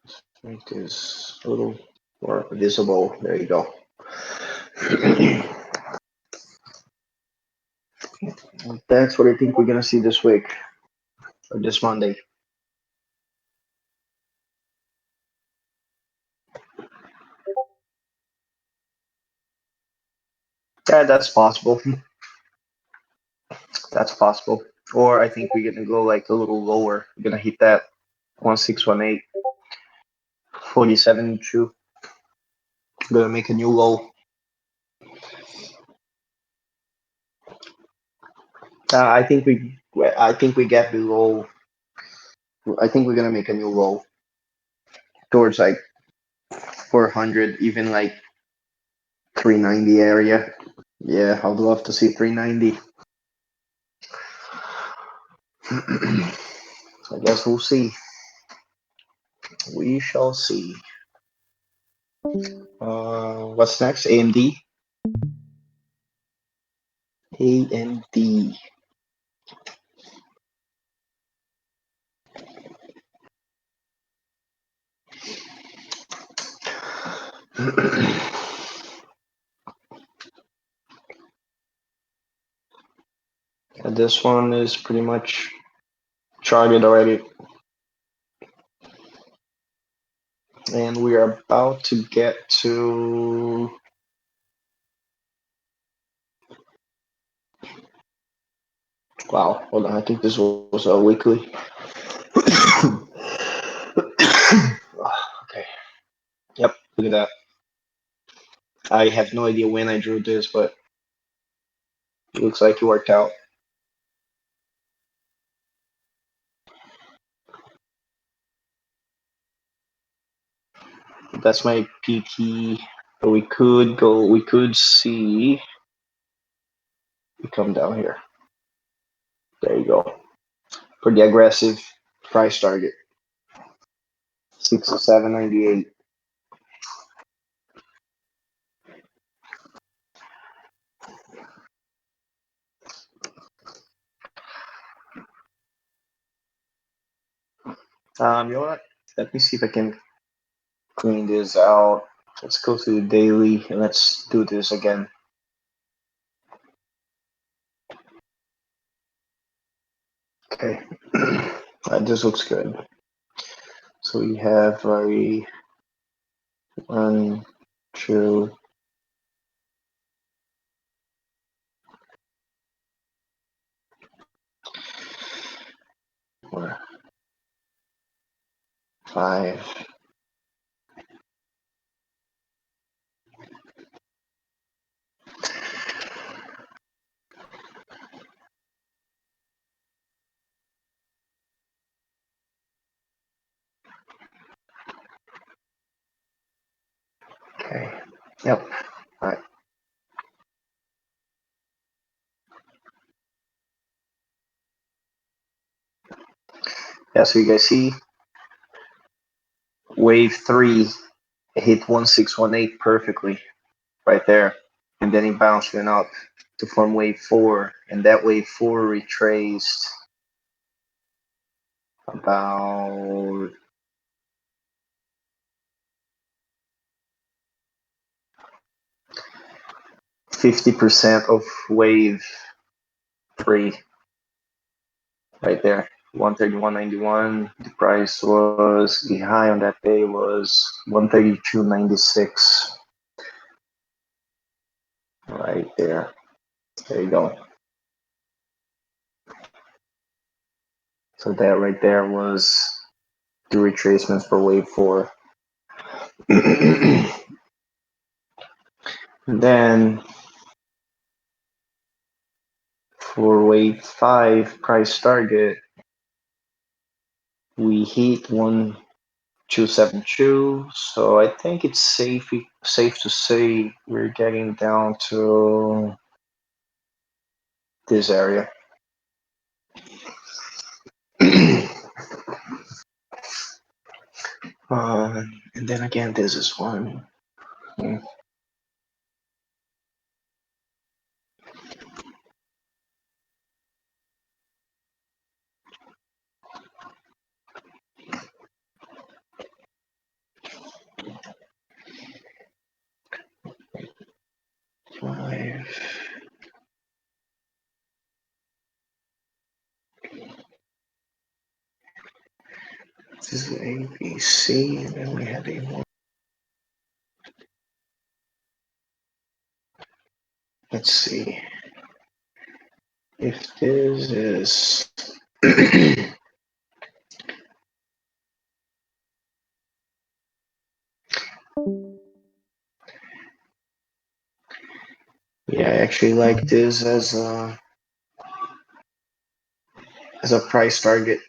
Let's make this a little more visible. There you go. That's what I think we're gonna see this week or this Monday. Yeah, that's possible. That's possible. Or I think we're gonna go like a little lower. We're gonna hit that 1618, 47.2. Gonna make a new low. I think we get below. I think we're gonna make a new low towards like 400, even like 390 area. Yeah, I'd love to see 390. I guess we'll see. We shall see. What's next? AMD. AMD. This one is pretty much charted already. And we are about to get to. Wow, hold on. I think this was a weekly. Okay. Yep, look at that. I have no idea when I drew this, but it looks like it worked out. That's my PT. But we could see. We come down here. There you go. Pretty aggressive price target. 67.98. You know what? Let me see if I can clean this out. Let's go to the daily and let's do this again. Okay. This looks good. So we have a 1, 2, 4, 5. Okay. Yep. All right. Yeah, so you guys see wave 3 hit 1618 perfectly right there. And then it bounced went up to form wave 4. And that wave 4 retraced about 50% of wave 3 right there. 131.91. The price was, the high on that day was 132.96. Right there. There you go. So that right there was the retracements for wave 4. And then for wave 5 price target, we hit 1272. So I think it's safe to say we're getting down to this area. And then again, this is one. Five. This is A, B, C, and then we have A1. Let's see if this is. Yeah, I actually like this as a price target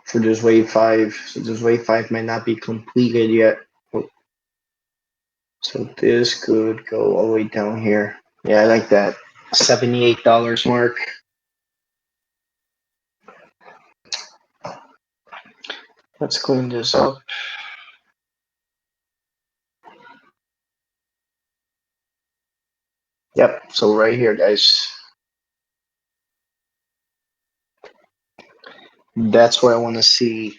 for this wave 5. So this wave 5 might not be completed yet. So this could go all the way down here. Yeah, I like that. $78 mark. Let's clean this up. Yep, so right here, guys. That's where I want to see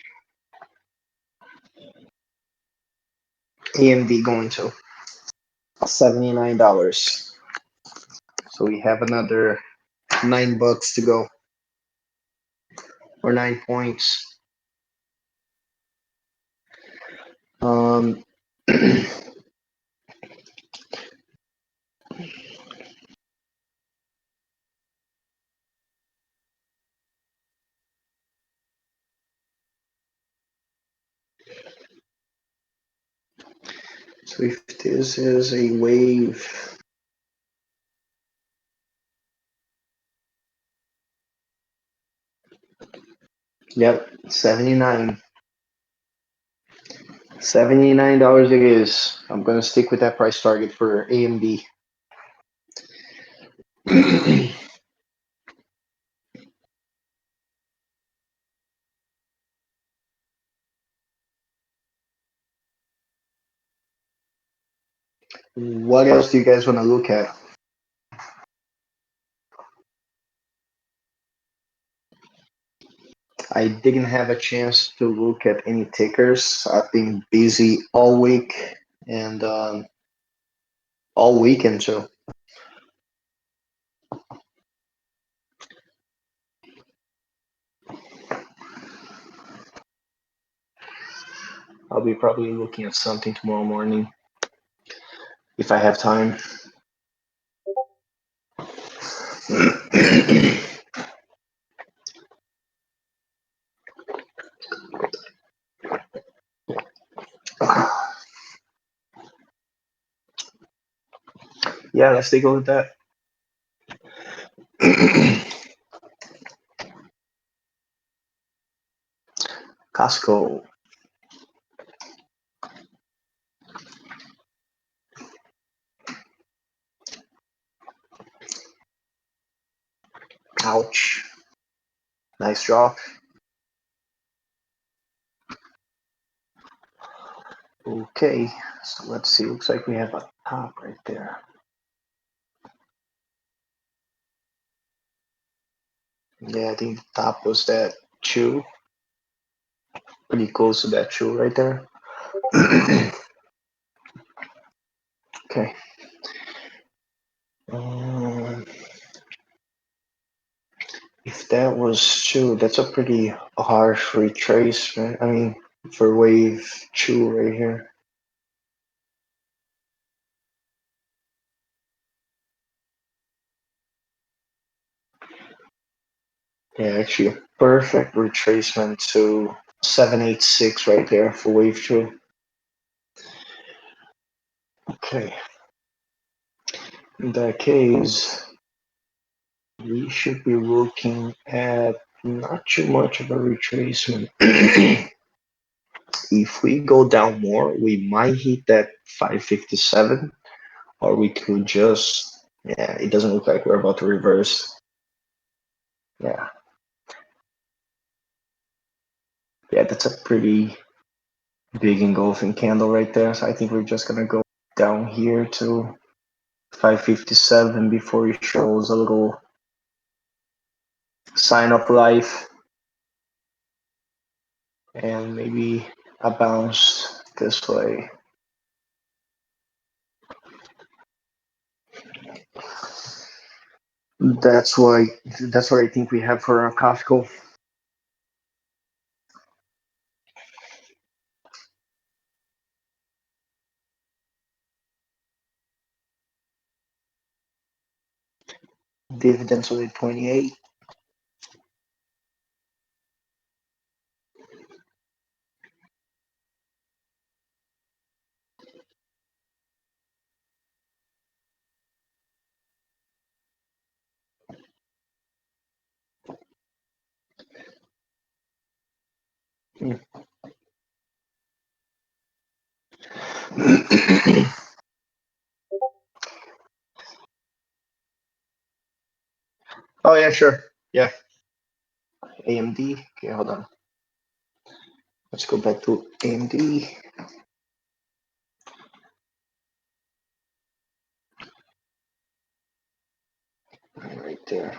AMD going to. $79. So we have another $9 to go, or 9 points. Um, so if this is a wave, yep, 79. $79 it is. I'm gonna stick with that price target for AMD. What else do you guys want to look at? I didn't have a chance to look at any tickers. I've been busy all week and all weekend too. I'll be probably looking at something tomorrow morning if I have time. Yeah, let's take a look at that. Costco. Ouch. Nice drop. Okay, so let's see. Looks like we have a top right there. Yeah, I think the top was that chew. Pretty close to that chew right there. Okay. If that was chew, that's a pretty harsh retracement. I mean, for wave chew right here. Yeah, actually a perfect retracement to 786 right there for wave chew. Okay. In that case, we should be looking at not too much of a retracement. If we go down more, we might hit that 557, or we could just, yeah, it doesn't look like we're about to reverse. Yeah. Yeah, that's a pretty big engulfing candle right there. So I think we're just gonna go down here to 557 before it shows a little sign of life and maybe a bounce this way. That's why that's what I think we have for our Costco. Dividends only 28. Oh yeah, sure. Yeah. AMD. Okay, hold on. Let's go back to AMD. there.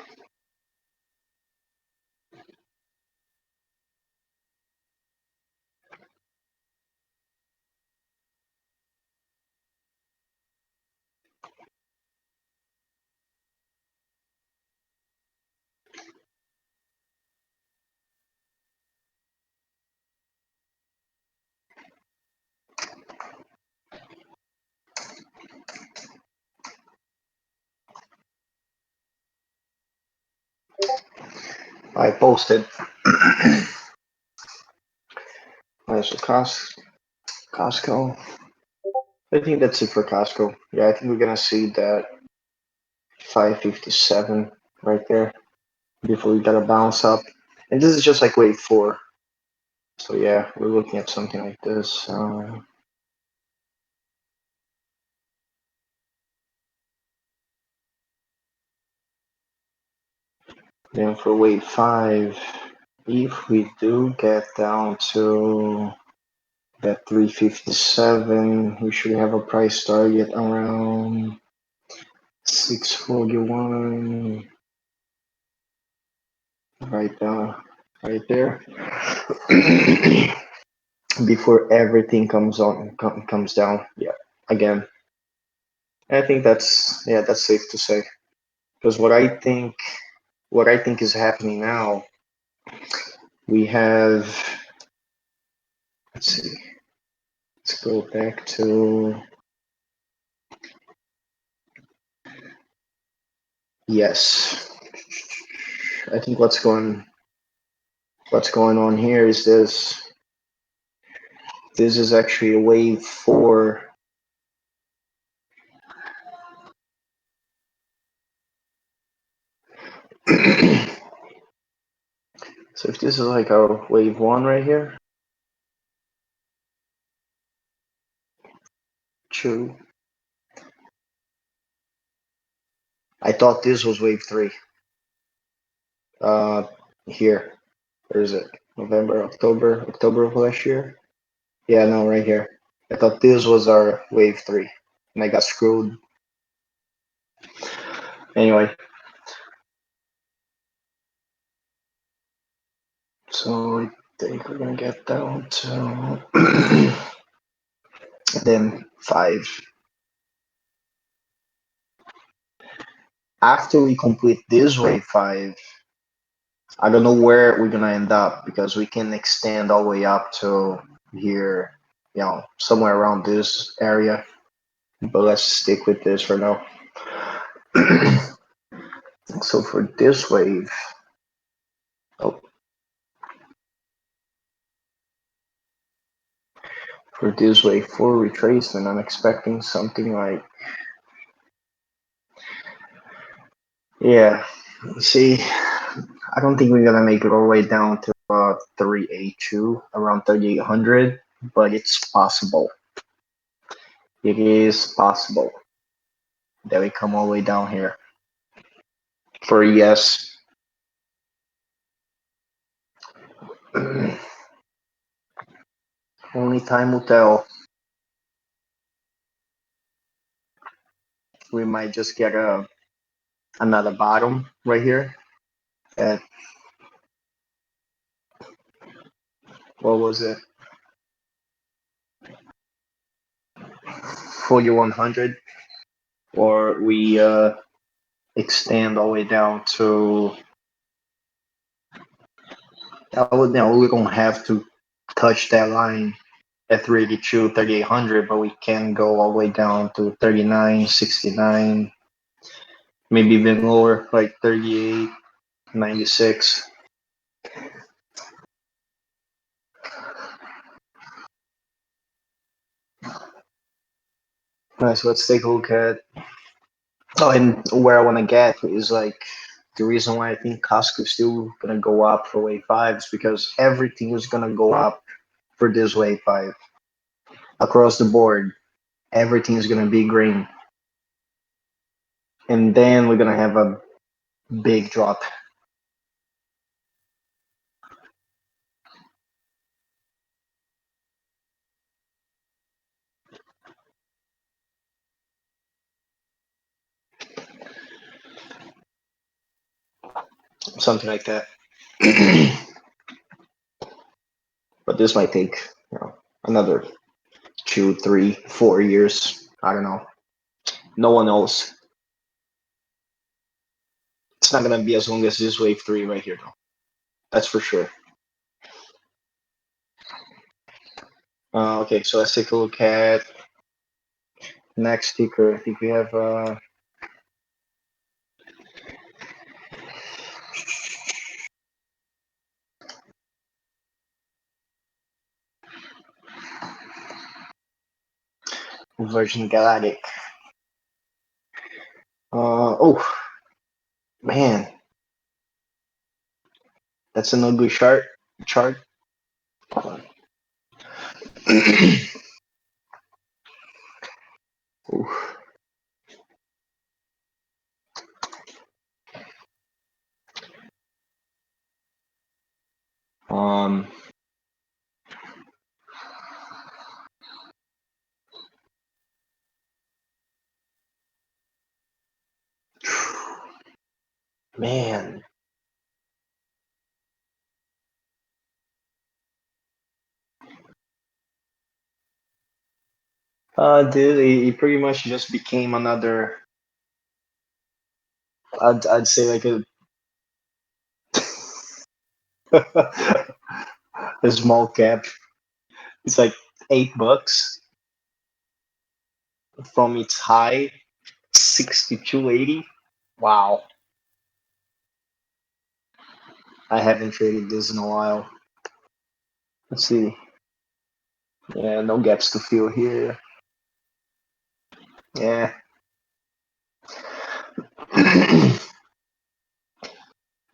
I posted. Alright, so Costco. I think that's it for Costco. Yeah, I think we're gonna see that 557 right there before we gotta bounce up. And this is just like wave 4. So yeah, we're looking at something like this. Then for wave 5, if we do get down to that 357, we should have a price target around 641 right down right there. Before everything comes down. Yeah, again, I think that's safe to say, because what I think is happening now, we have, let's see, let's go back to, yes, I think what's going on here is this is actually a wave 4. So if this is like our wave 1 right here, 2, I thought this was wave 3. Uh, here, where is it? November, October of last year. Yeah, no, right here. I thought this was our wave 3, and I got screwed. Anyway, so I think we're gonna get down to then 5. After we complete this wave 5, I don't know where we're gonna end up, because we can extend all the way up to here, somewhere around this area. But let's stick with this for now. So for this wave, oh, for this wave 4 retracement, I'm expecting something like, yeah, see, I don't think we're gonna make it all the way down to 382, around 3800, but it's possible. It is possible that we come all the way down here. For yes, only time will tell. We might just get another bottom right here at, what was it, 4100, or we extend all the way down to, we don't have to touch that line at 382, 3800, but we can go all the way down to 39, 69, maybe even lower, like 38, 96. Nice, let's take a look at, oh, and where I want to get is like, the reason why I think Costco is still going to go up for wave 5 is because everything is going to go up for this wave 5. Across the board, everything is going to be green. And then we're going to have a big drop. something like that. But this might take another 2, 3, 4 years. I don't know. No one knows. It's not gonna be as long as this wave 3 right here, though. That's for sure. Okay, so let's take a look at next ticker. I think we have Virgin Galactic. Oh man, that's an ugly chart. Oof. Um, man, dude, he pretty much just became another. I'd say like a small cap. It's like $8 from its high, 62.80. Wow, I haven't traded this in a while. Let's see. Yeah, no gaps to fill here. Yeah.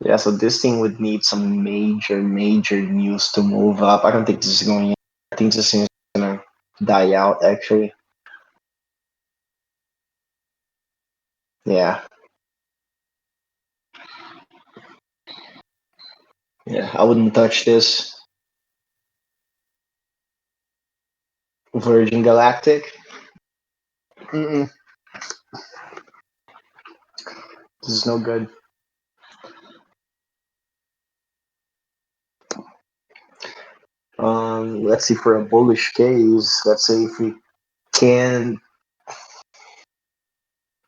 Yeah, so this thing would need some major news to move up. I don't think this is going. I think this thing is gonna die out. Actually, yeah, yeah. I wouldn't touch this. Virgin Galactic. Mm-mm. This is no good. Let's see for a bullish case. Let's say can,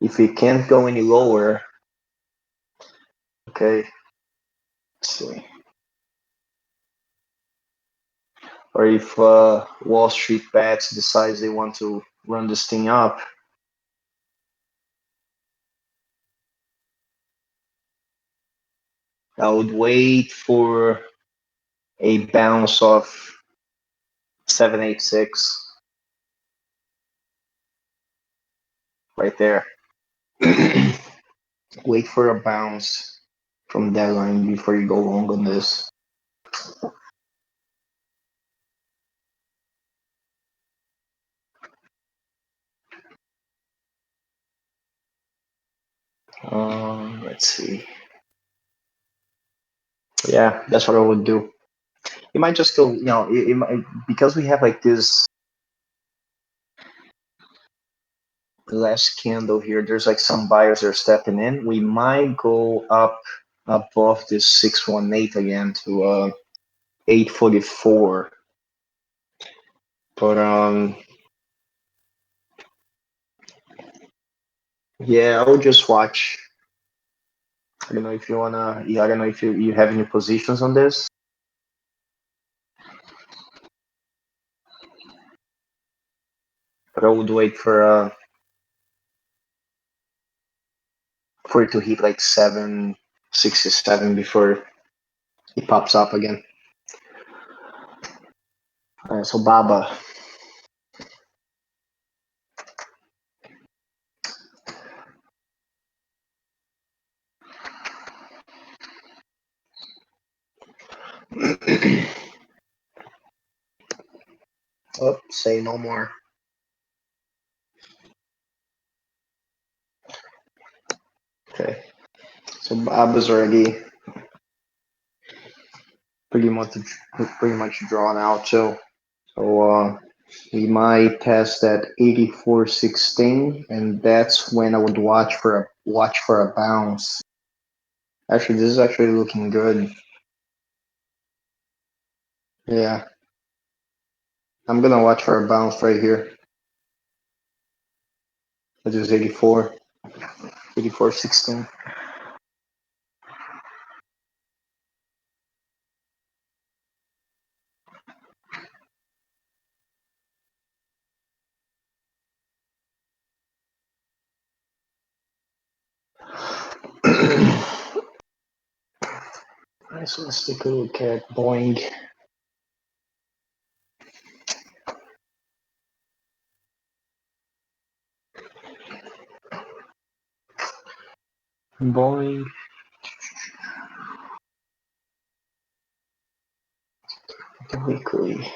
if we can't go any lower. Okay. Let's see. Or if Wall Street Bets decides they want to run this thing up, I would wait for a bounce of 786 right there. Wait for a bounce from that line before you go long on this. Let's see. Yeah, that's what I would do. It might just go, it might, because we have like this last candle here. There's like some buyers that are stepping in. We might go up above this 618 again to 844. But yeah, I would just watch. I don't know if you wanna. Yeah, I don't know if you have any positions on this. But I would wait for it to hit like 767 before it pops up again. So Baba. Oh, say no more. Okay. So Baba's already pretty much drawn out. So we might test at 84.16, and that's when I would watch for a bounce. Actually, this is actually looking good. Yeah. I'm gonna watch for a bounce right here. It is 84. 84.16. Alright, so let's take a look at Boeing. Boeing. The weekly.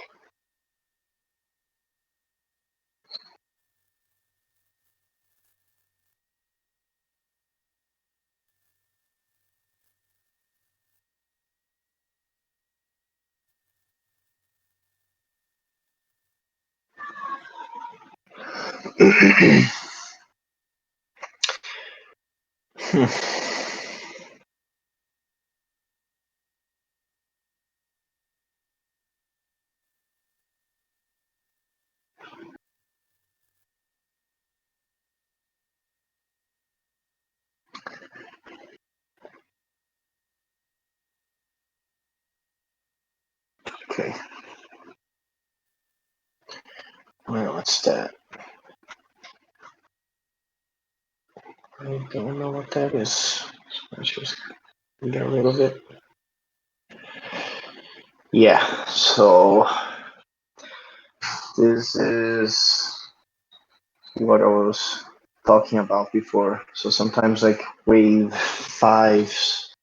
Okay. Well, what's that? I don't know what that is. So let's just get rid of it. Yeah, so this is what I was talking about before. So sometimes like wave fives,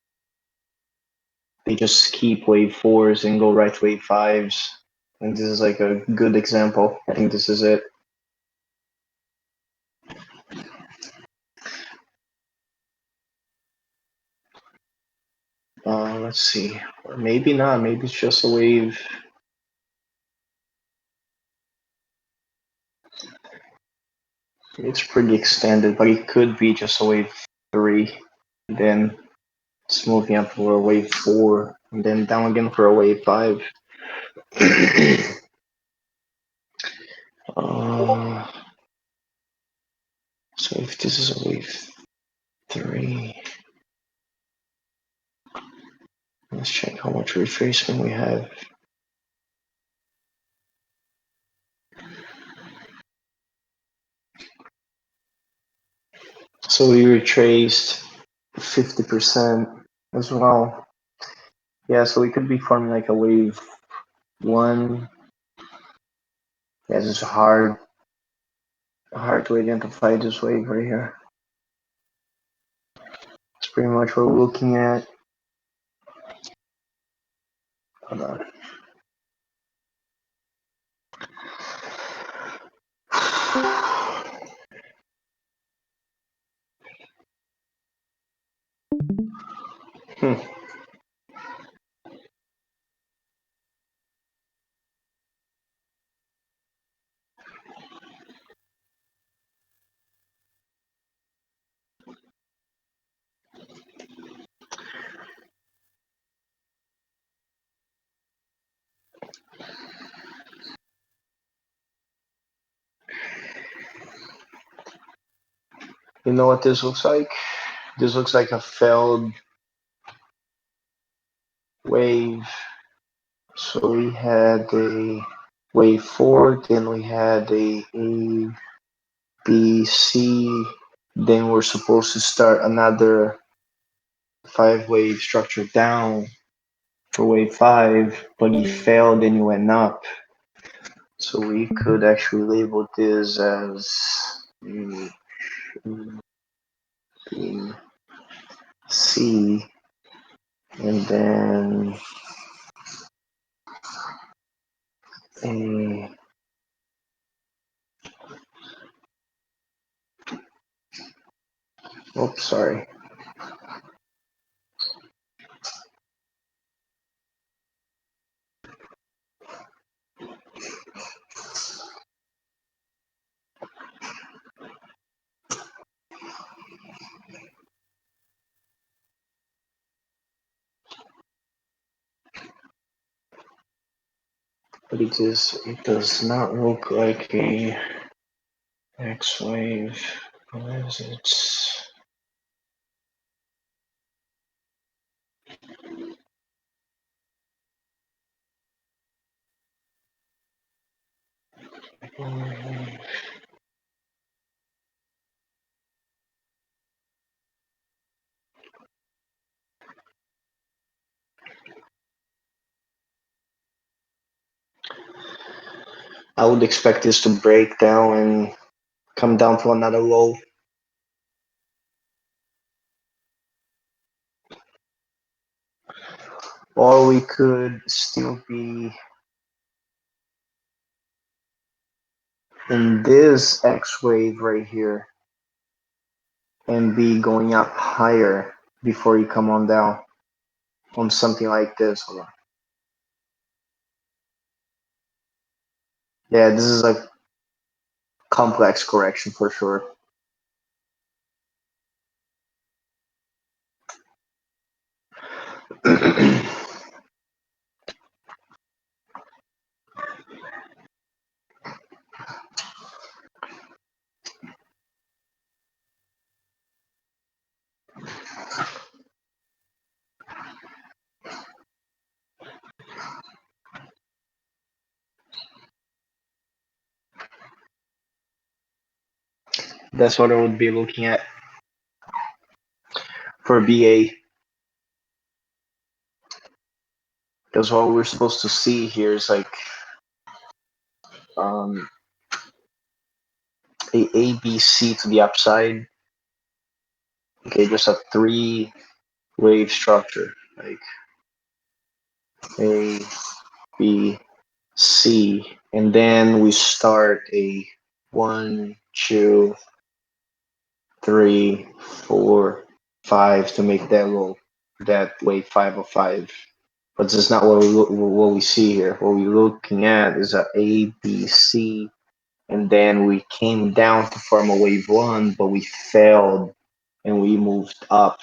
they just keep wave fours and go right to wave fives. And this is like a good example. I think this is it. Let's see. Or maybe not. Maybe it's just a wave. It's pretty extended, but it could be just a wave three. Then it's moving up for a wave four, and then down again for a wave five. So if this is a wave three, let's check how much retracement we have. So we retraced 50% as well. Yeah, so we could be forming like a wave one. Yeah, this is hard to identify this wave right here. It's pretty much what we're looking at. Hold on. You know what this looks like? This looks like a failed wave. So we had a wave four, then we had a B, C, then we're supposed to start another 5-wave structure down for wave five, but he failed and he went up. So we could actually label this as B, C, and then a. Oops, sorry. but it does not look like a X wave. What is it? I would expect this to break down and come down to another low. Or we could still be in this X wave right here and be going up higher before you come on down on something like this. Hold on. Yeah, this is a complex correction for sure. That's what I would be looking at for BA. Because what we're supposed to see here is like um, a ABC to the upside. Okay, just a three wave structure like A, B, C, and then we start a 1, 2, 3, 4, 5 to make that low, that wave 505. But this is not what we see here. What we're looking at is a B, C, and then we came down to form a wave 1, but we failed and we moved up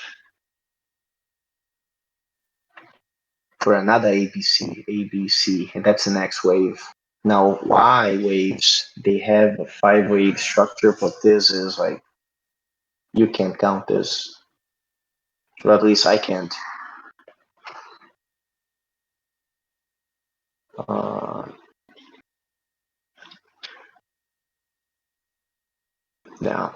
for another ABC, and that's the next wave. Now, Y waves, they have a 5-wave structure, but this is like, you can't count this. Or at least I can't. Uh, yeah.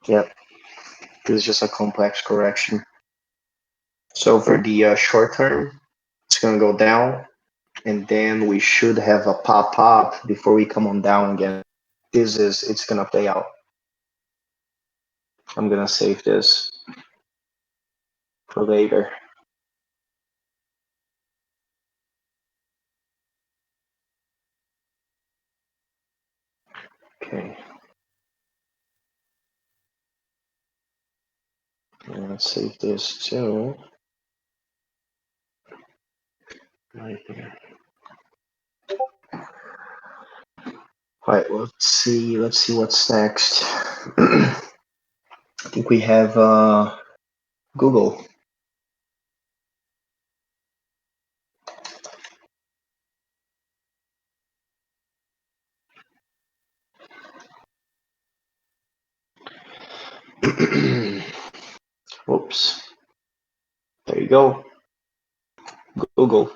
Yep. This is just a complex correction. So for the short term, it's going to go down, and then we should have a pop before we come on down again. It's going to play out. I'm going to save this for later. Okay. Let's save this too. Right here. All right, let's see what's next. I think we have Google. Whoops. There you go. Google.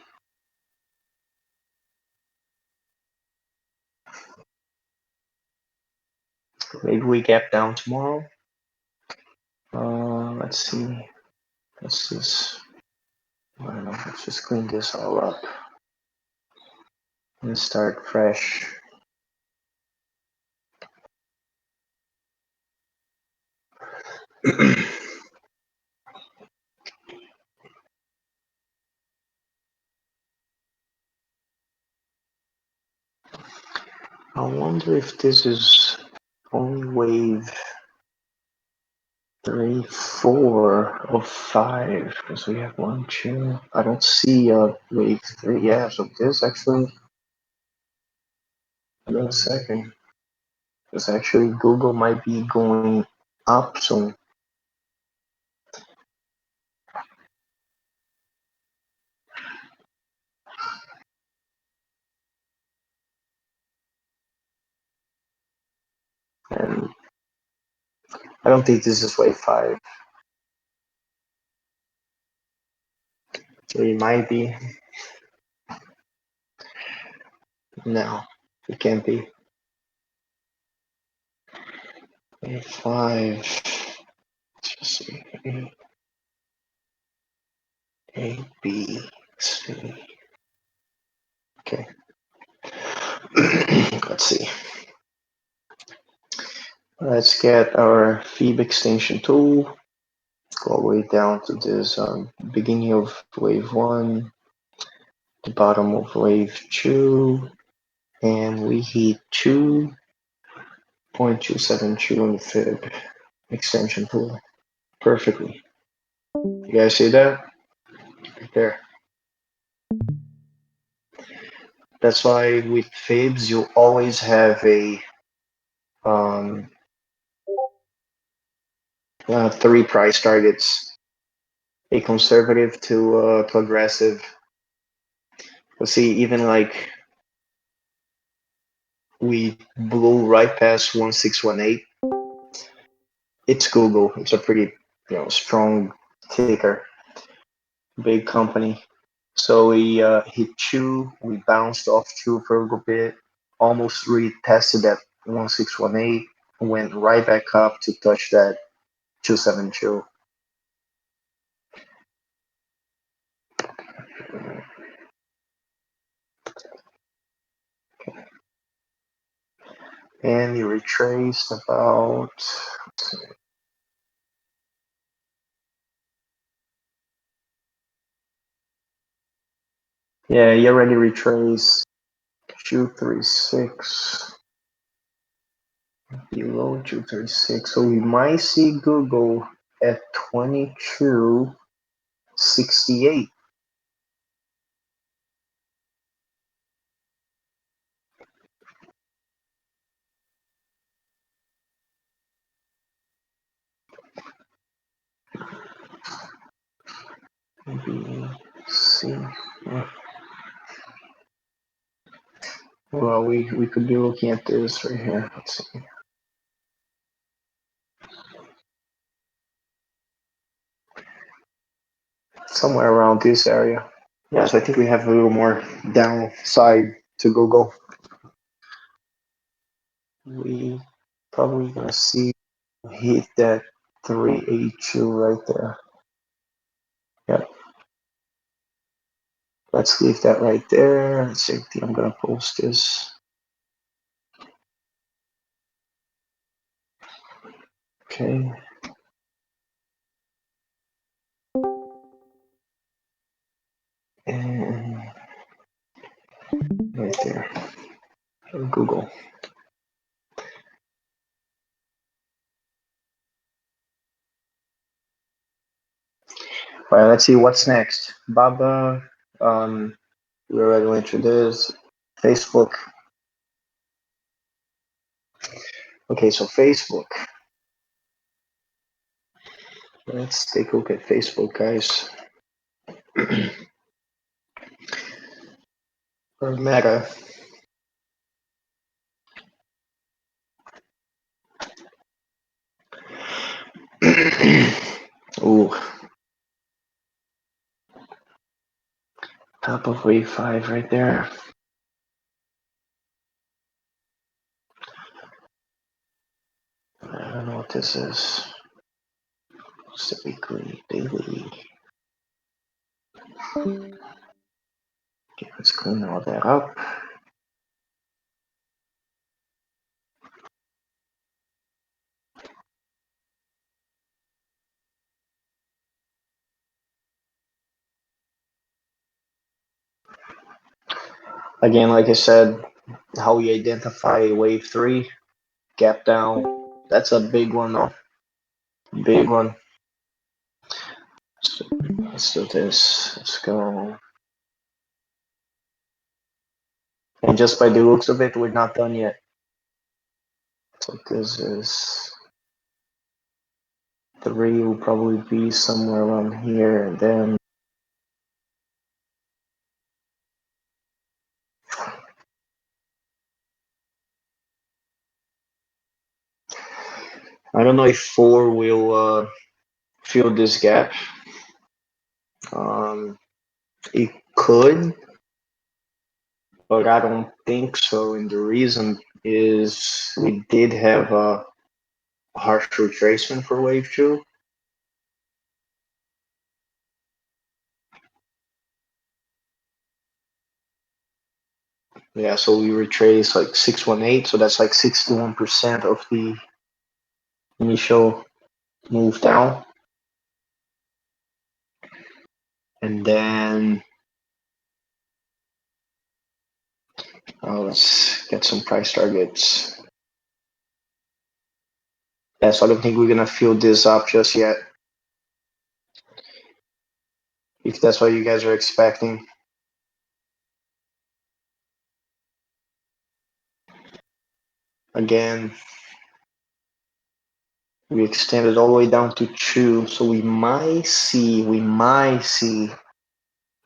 Maybe we gap down tomorrow. Let's see. What's this? I don't know. Let's just clean this all up and start fresh. I wonder if this is only wave 3, 4, or 5, because we have 1, 2. I don't see wave 3. Yeah, so this actually. Wait a second. Because actually, Google might be going up soon. And I don't think this is wave 5. So it might be. No, it can't be. Wave 5. Let's see. A, B, C. Okay. Let's see. Let's get our Phoebe extension tool. Go all the way down to this beginning of wave 1, the bottom of wave 2, and we hit 2.272 on the fib extension tool perfectly. You guys see that? Right there. That's why with fibs you always have a 3 price targets, a conservative to aggressive. You'll see even like we blew right past 1618. It's Google. It's a pretty strong ticker, big company. So we hit 2. We bounced off 2 for a little bit, almost retested that 1618, went right back up to touch that 272. And you retraced about. Yeah, you already retraced 236 below 236. So we might see Google at 2268. B, C. Well, we could be looking at this right here. Let's see. Somewhere around this area. Yeah, so I think we have a little more downside to Google. We probably gonna see hit that 382 right there. Yep. Let's leave that right there. Let's see. I'm gonna post this. Okay. And right there. Google. All right, let's see what's next. Baba, we already went through this. Facebook. Okay, so Facebook. Let's take a look at Facebook, guys. Or Meta. Ooh. Top of wave 5 right there. I don't know what this is. It's the weekly, daily. Okay, let's clean all that up. Again, like I said, how we identify wave 3, gap down. That's a big one, though. Big one. So let's do this. Let's go. And just by the looks of it, we're not done yet. So this is 3 will probably be somewhere around here, and then I don't know if 4 will fill this gap. It could, but I don't think so. And the reason is we did have a harsh retracement for wave 2. Yeah, so we retraced like 618, so that's like 61% of the initial move down. And then let's get some price targets. Yeah, so I don't think we're gonna fill this up just yet. If that's what you guys are expecting. Again, we extended all the way down to 2, so we might see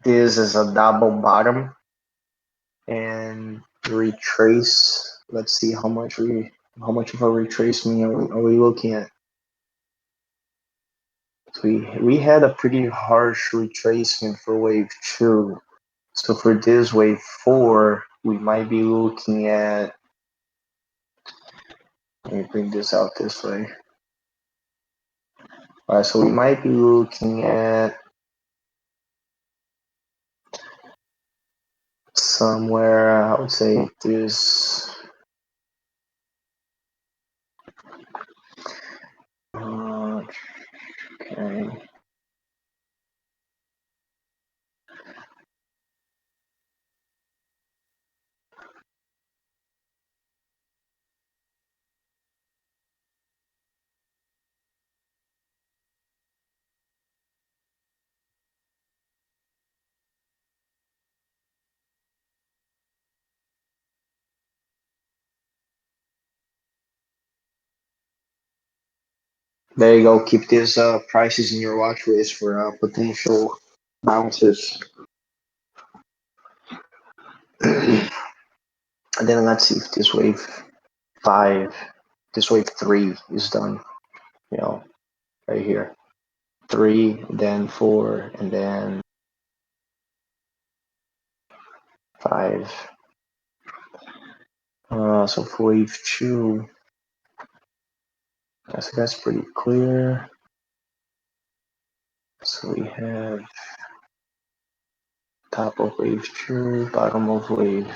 this as a double bottom and retrace. Let's see how much of a retracement are we looking at. So we had a pretty harsh retracement for wave 2. So for this wave 4, we might be looking at, let me bring this out this way. All right, so we might be looking at somewhere, I would say this, okay. There you go. Keep these prices in your watch list for potential bounces. And then let's see if this wave 5, this wave 3 is done. You know, right here. 3, then 4, and then 5. So for wave 2, that's pretty clear. So we have top of wave 2, bottom of wave.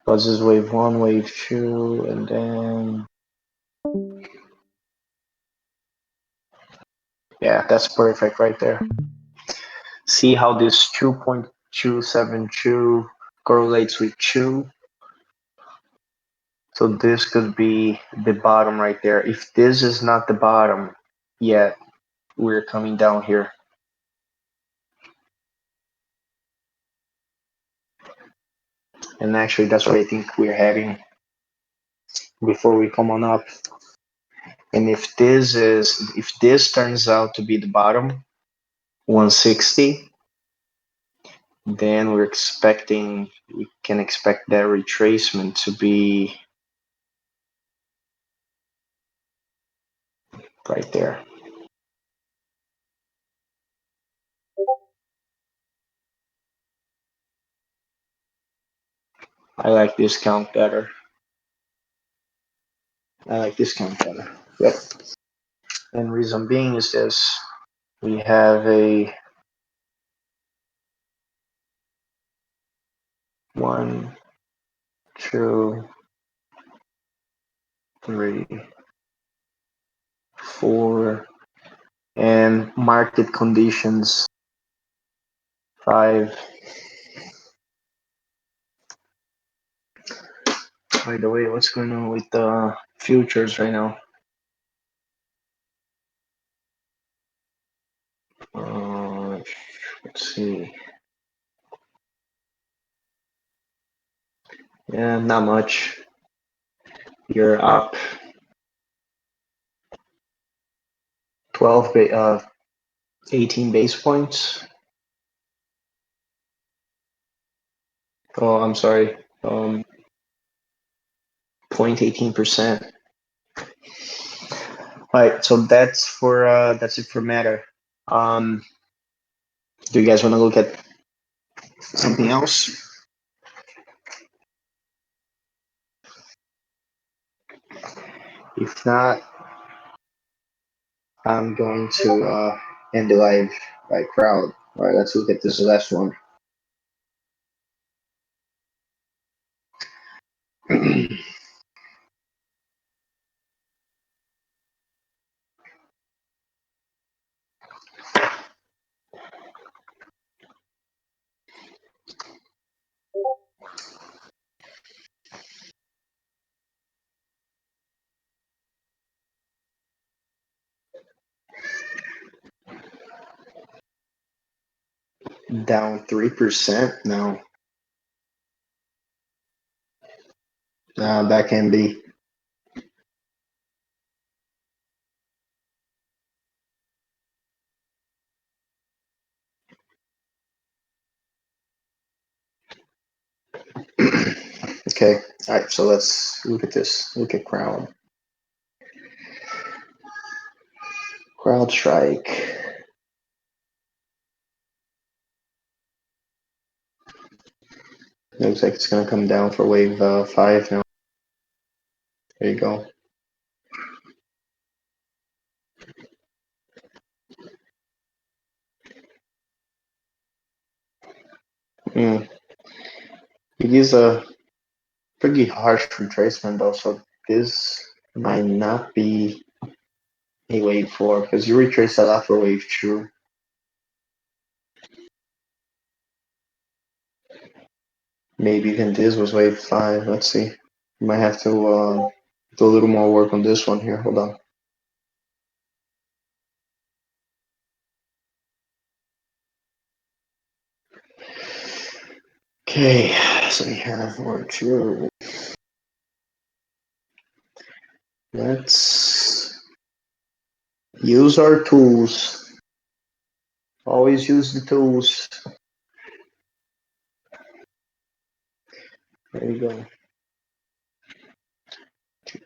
This is wave 1, wave 2, and then yeah, that's perfect right there. See how this 2.272 correlates with 2. So this could be the bottom right there. If this is not the bottom yet, we're coming down here. And actually, that's where I think we're heading before we come on up. And if this turns out to be the bottom, 160, then we can expect that retracement to be right there. I like this count better. Yep. And reason being is this: we have a 1, 2, 3, 4, and market conditions 5. By the way, what's going on with the futures right now? Let's see. Yeah, not much. You're up. 18 base points. Oh, I'm sorry. 0.18%. All right, so that's it for Matter. Do you guys want to look at something else? If not, I'm going to end the live by crowd. All right, let's look at this last one. Down 3%. No, that can be. Okay, all right, so let's look at this. Look at crowd. Crowd strike. Looks like it's gonna come down for wave 5 now. There you go. It is a pretty harsh retracement though, so this might not be a wave 4 because you retraced a lot for wave 2. Maybe even this was wave 5. Let's see. You might have to do a little more work on this one here. Hold on. Okay, so we have wave 2. Let's use our tools. Always use the tools. There you go.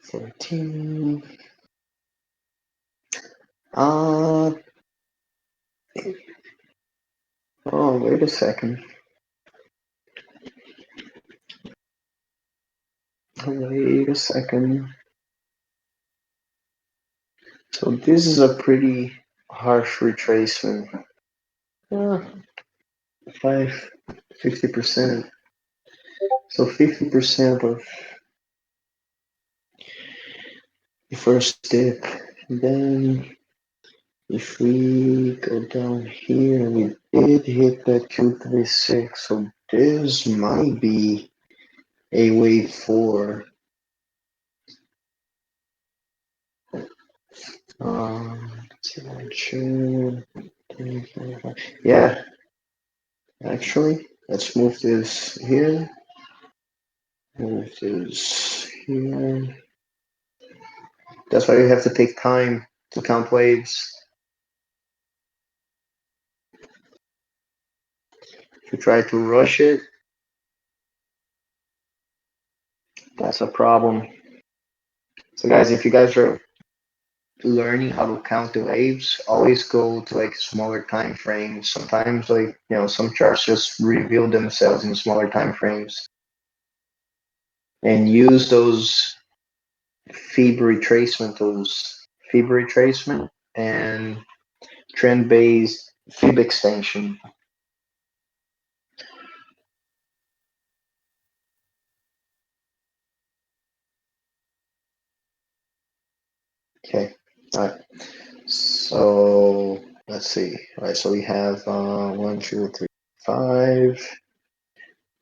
14. Oh, wait a second. Wait a second. So this is a pretty harsh retracement. 50%. So 50% of the first dip. And then if we go down here, we did hit that 236. So this might be a wave 4. Yeah, actually, let's move this here. Move this here. That's why you have to take time to count waves. If you try to rush it, that's a problem. So guys, if you guys are learning how to count the waves, always go to like smaller time frames. Sometimes some charts just reveal themselves in smaller time frames. And use those Fib retracement tools. Fib retracement and trend-based Fib extension. Okay, all right. So let's see. All right, so we have 1, 2, 3, 5.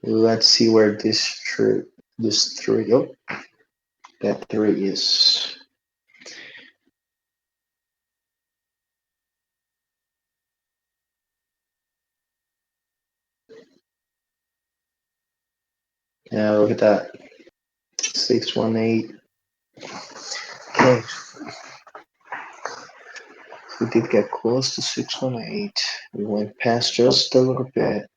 Let's see where this three. Oh, that 3 is. Yeah, look at that. 618. Okay. we did get close to 618. We went past just a little bit.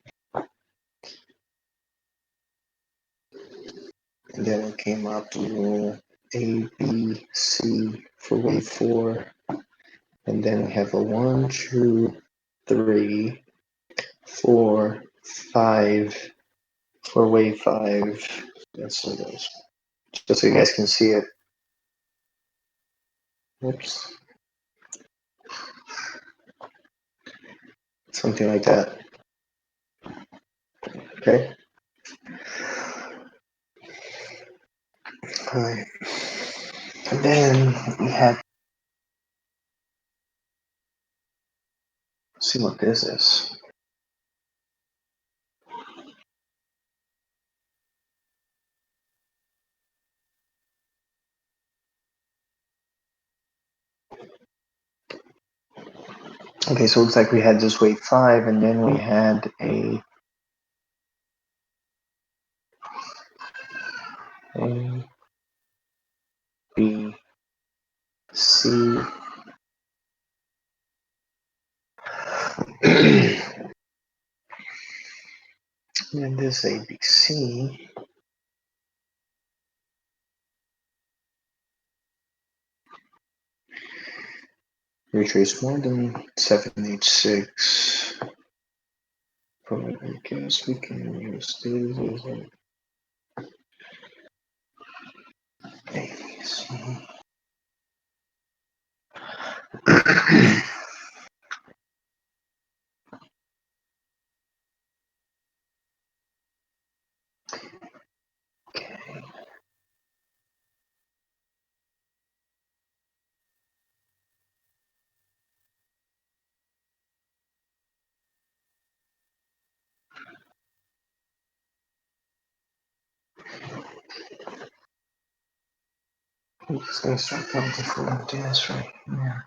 And then we came up to A, B, C for wave 4. And then we have a 1, 2, 3, 4, 5 for wave 5. That's so those. Just so you guys can see it. Oops. Something like that. Okay. All right. And then we had, let's see what this is. Okay, so it looks like we had this wave 5, and then we had A, B, C, and this ABC. Retrace more than 786. But I guess we can use this as an ABC. I'm just gonna start counting from this right here.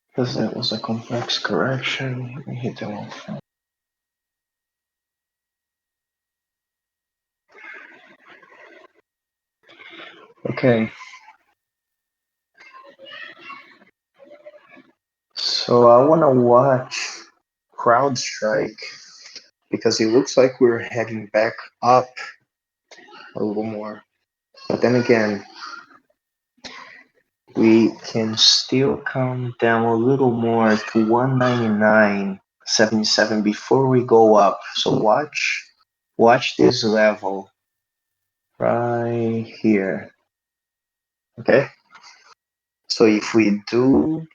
Because that was a complex correction. Let me hit that one. Okay. So I want to watch CrowdStrike because it looks like we're heading back up a little more. But then again, we can still come down a little more to 199.77 before we go up. So watch this level right here. Okay? So if we do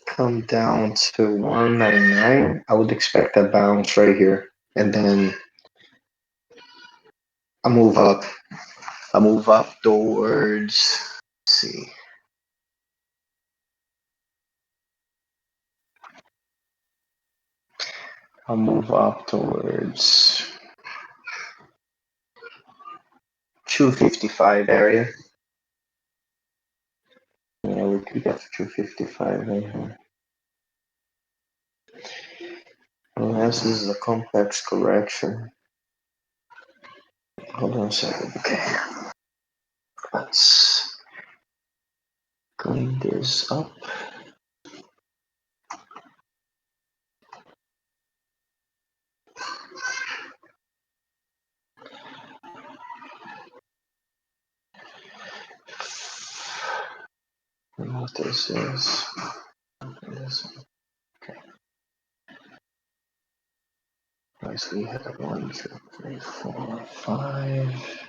come down to 199, I would expect a bounce right here. And then a move up. A move up towards, let's see. I'll move up towards 255 area. Yeah, we could get to 255 right here. Unless this is a complex correction. Hold on a second. Okay. Let's clean this up. I don't know what this is. Okay. Right, so we have 1, 2, 3, 4, 5.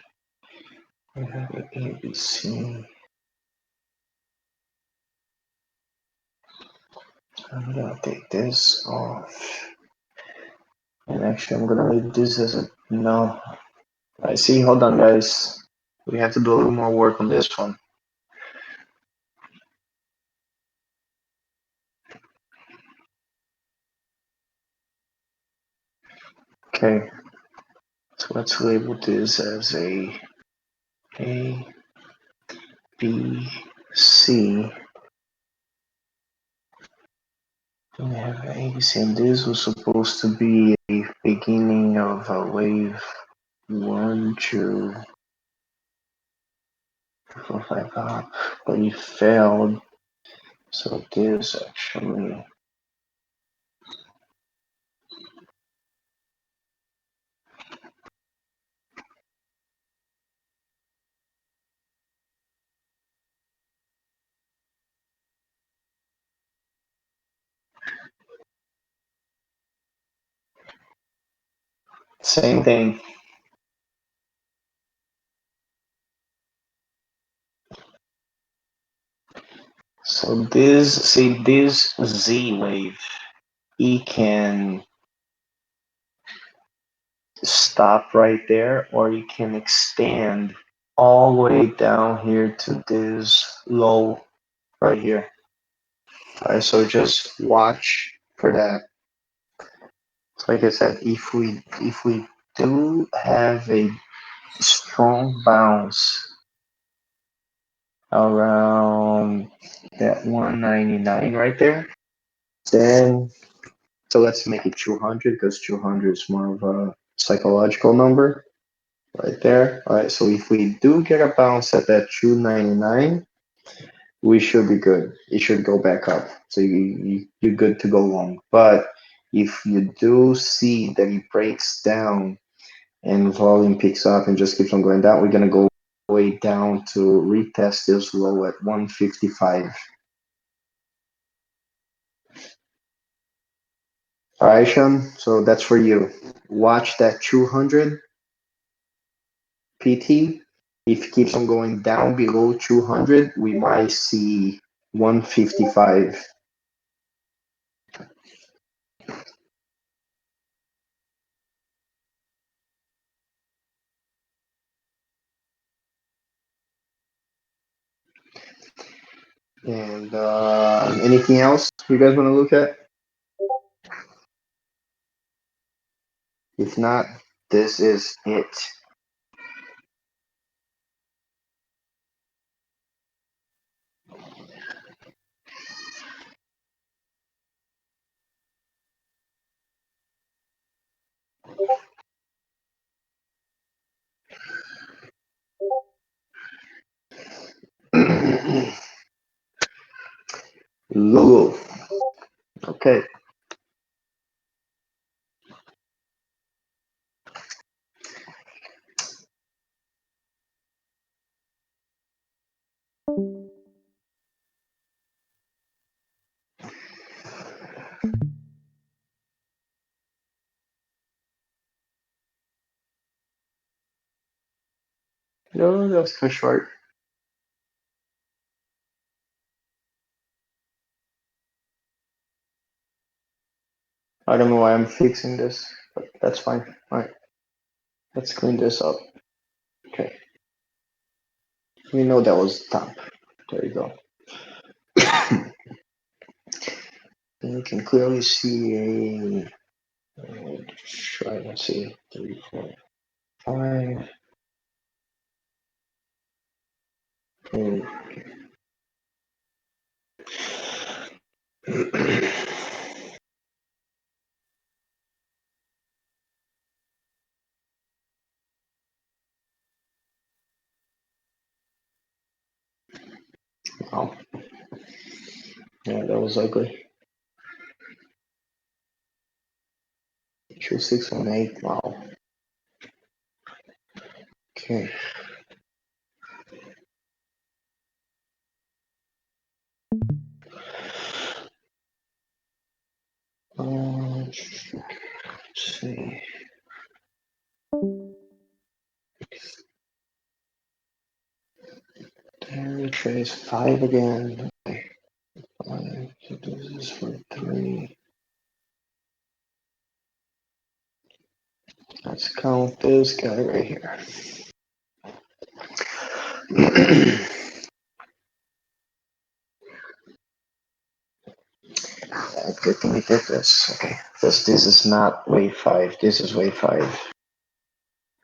We have an ABC. I'm gonna take this off. And actually, I'm gonna leave this as a no. I see. Hold on, guys. We have to do a little more work on this one. Okay. So let's label this as A, B, C. We have ABC, and this was supposed to be a beginning of a wave 1, 2. 4, 5 up, but you failed. So this actually. Same thing. So this Z wave, it can stop right there, or you can extend all the way down here to this low right here. All right, so just watch for that. So like I said, if we do have a strong bounce around that 199 right there, then so let's make it 200 because 200 is more of a psychological number right there. All right, so if we do get a bounce at that 299, we should be good. It should go back up. So you're good to go long. But if you do see that it breaks down and volume picks up and just keeps on going down, we're going to go way down to retest this low at 155. All right, Sean. So that's for you. Watch that 200 PT. If it keeps on going down below 200, we might see 155. And anything else you guys want to look at? If not, this is it. LULU. Okay. No, that was too short. I don't know why I'm fixing this, but that's fine. All right. Let's clean this up. Okay. We know that was top. There you go. And you can clearly see try to see 3, 4, 5. And, oh, yeah, that was ugly. 2, 6, 1, 8. Wow. Okay. Let's see. There, trace 5 again. Okay. 5. So this is for 3. Let's count this guy right here. Good thing we did this. Okay. Because this is not wave 5. This is wave 5.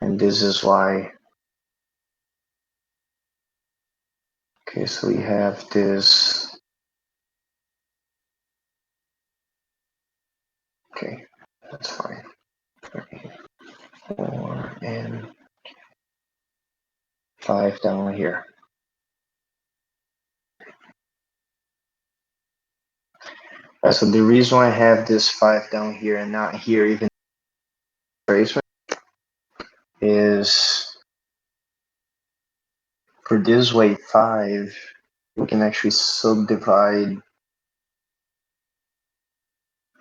And this is why. Okay, so we have this. Okay, that's fine. 3, 4, and 5 down here. So the reason why I have this 5 down here and not here, even retracement, is for this wave 5, we can actually subdivide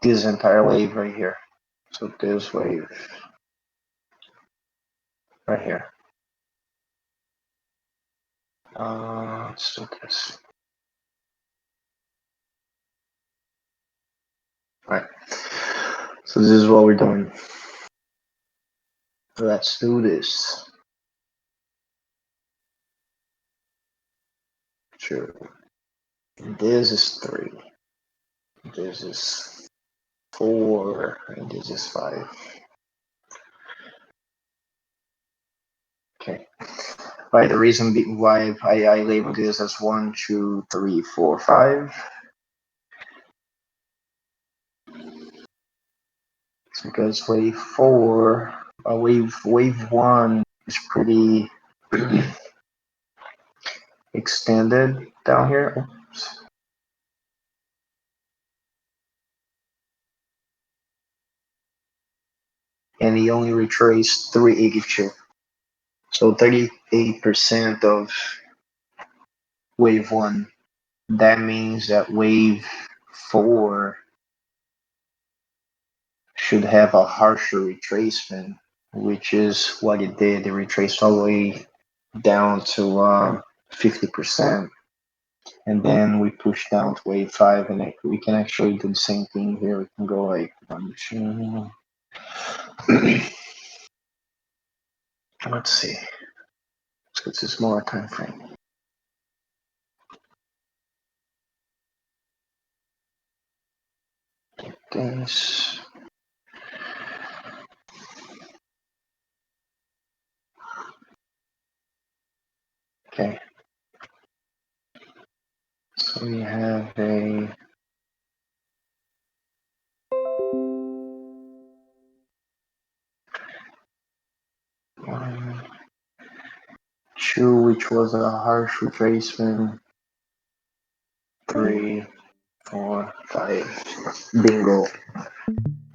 this entire wave right here. So this wave right here. Let's do this. Alright. So this is what we're doing. Let's do this. 2. This is 3. This is 4. And this is 5. Okay. Right, the reason why I labeled this as 1, 2, 3, 4, 5. It's because wave 4, wave 1 is pretty extended down here. Oops. And he only retraced 382. So 38% of wave 1. That means that wave 4 should have a harsher retracement, which is what it did. It retraced all the way down to 50%. And then we push down to wave 5, and we can actually do the same thing here. We can go like 1, 2. Let's see. Let's get this smaller time frame. This. Okay. So we have a 1, 2, which was a harsh retracement. 3, 4, 5. Bingo.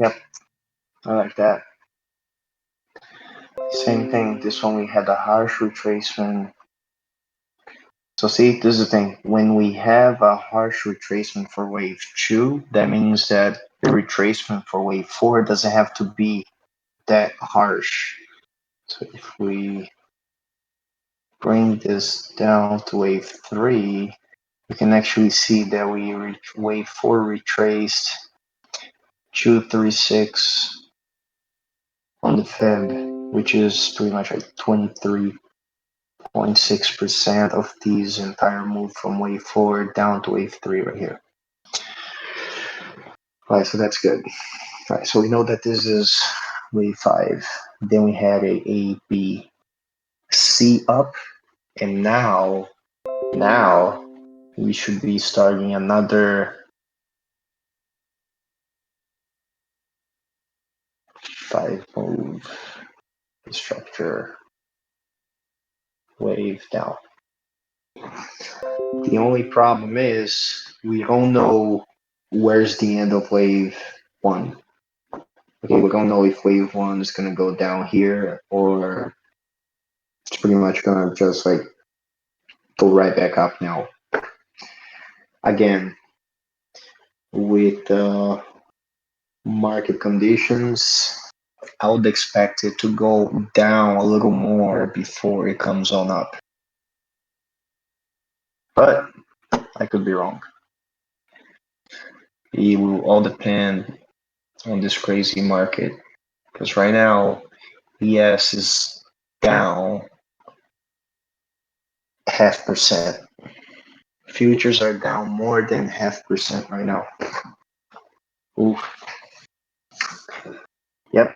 Yep. I like that. Same thing. This one we had a harsh retracement. So see, this is the thing. When we have a harsh retracement for wave 2, that means that the retracement for wave 4 doesn't have to be that harsh. So if we bring this down to wave 3, we can actually see that wave 4 retraced 236 on the Fed, which is pretty much like 23.6% of these entire move from wave 4 down to wave 3 right here. Right, so that's good. Right, so we know that this is wave 5. Then we had a B, C up, and now we should be starting another 5 move structure wave down. The only problem is we don't know where's the end of wave 1. Okay, we don't know if wave 1 is gonna go down here or it's pretty much gonna just like go right back up now. Again, with market conditions, I would expect it to go down a little more before it comes on up. But I could be wrong. It will all depend on this crazy market. Because right now, ES is down 0.5%. Futures are down more than 0.5% right now. Oof. Yep.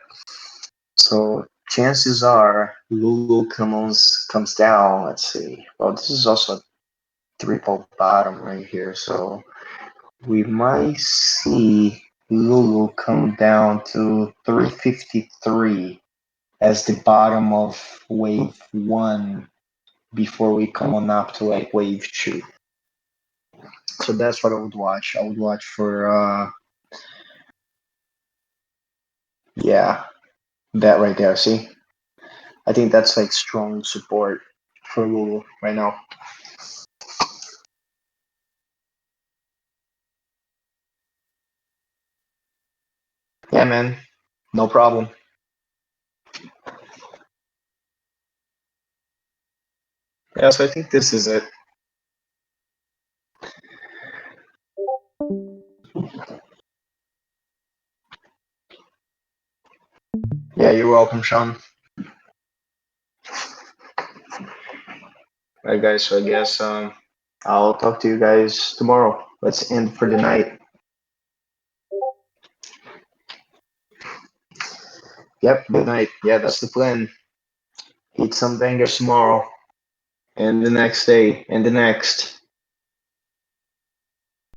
So chances are LULU comes down. Let's see. Well, this is also a triple bottom right here. So we might see LULU come down to 353 as the bottom of wave 1 before we come on up to like wave 2. So that's what I would watch. I would watch for yeah, that right there. See, I think that's like strong support for LULU right now. Yeah, man, no problem. Yeah, so I think this is it. Yeah, you're welcome, Sean. All right, guys. So I guess I'll talk to you guys tomorrow. Let's end for the night. Yep, good night. Yeah, that's the plan. Eat some bangers tomorrow, and the next day, and the next.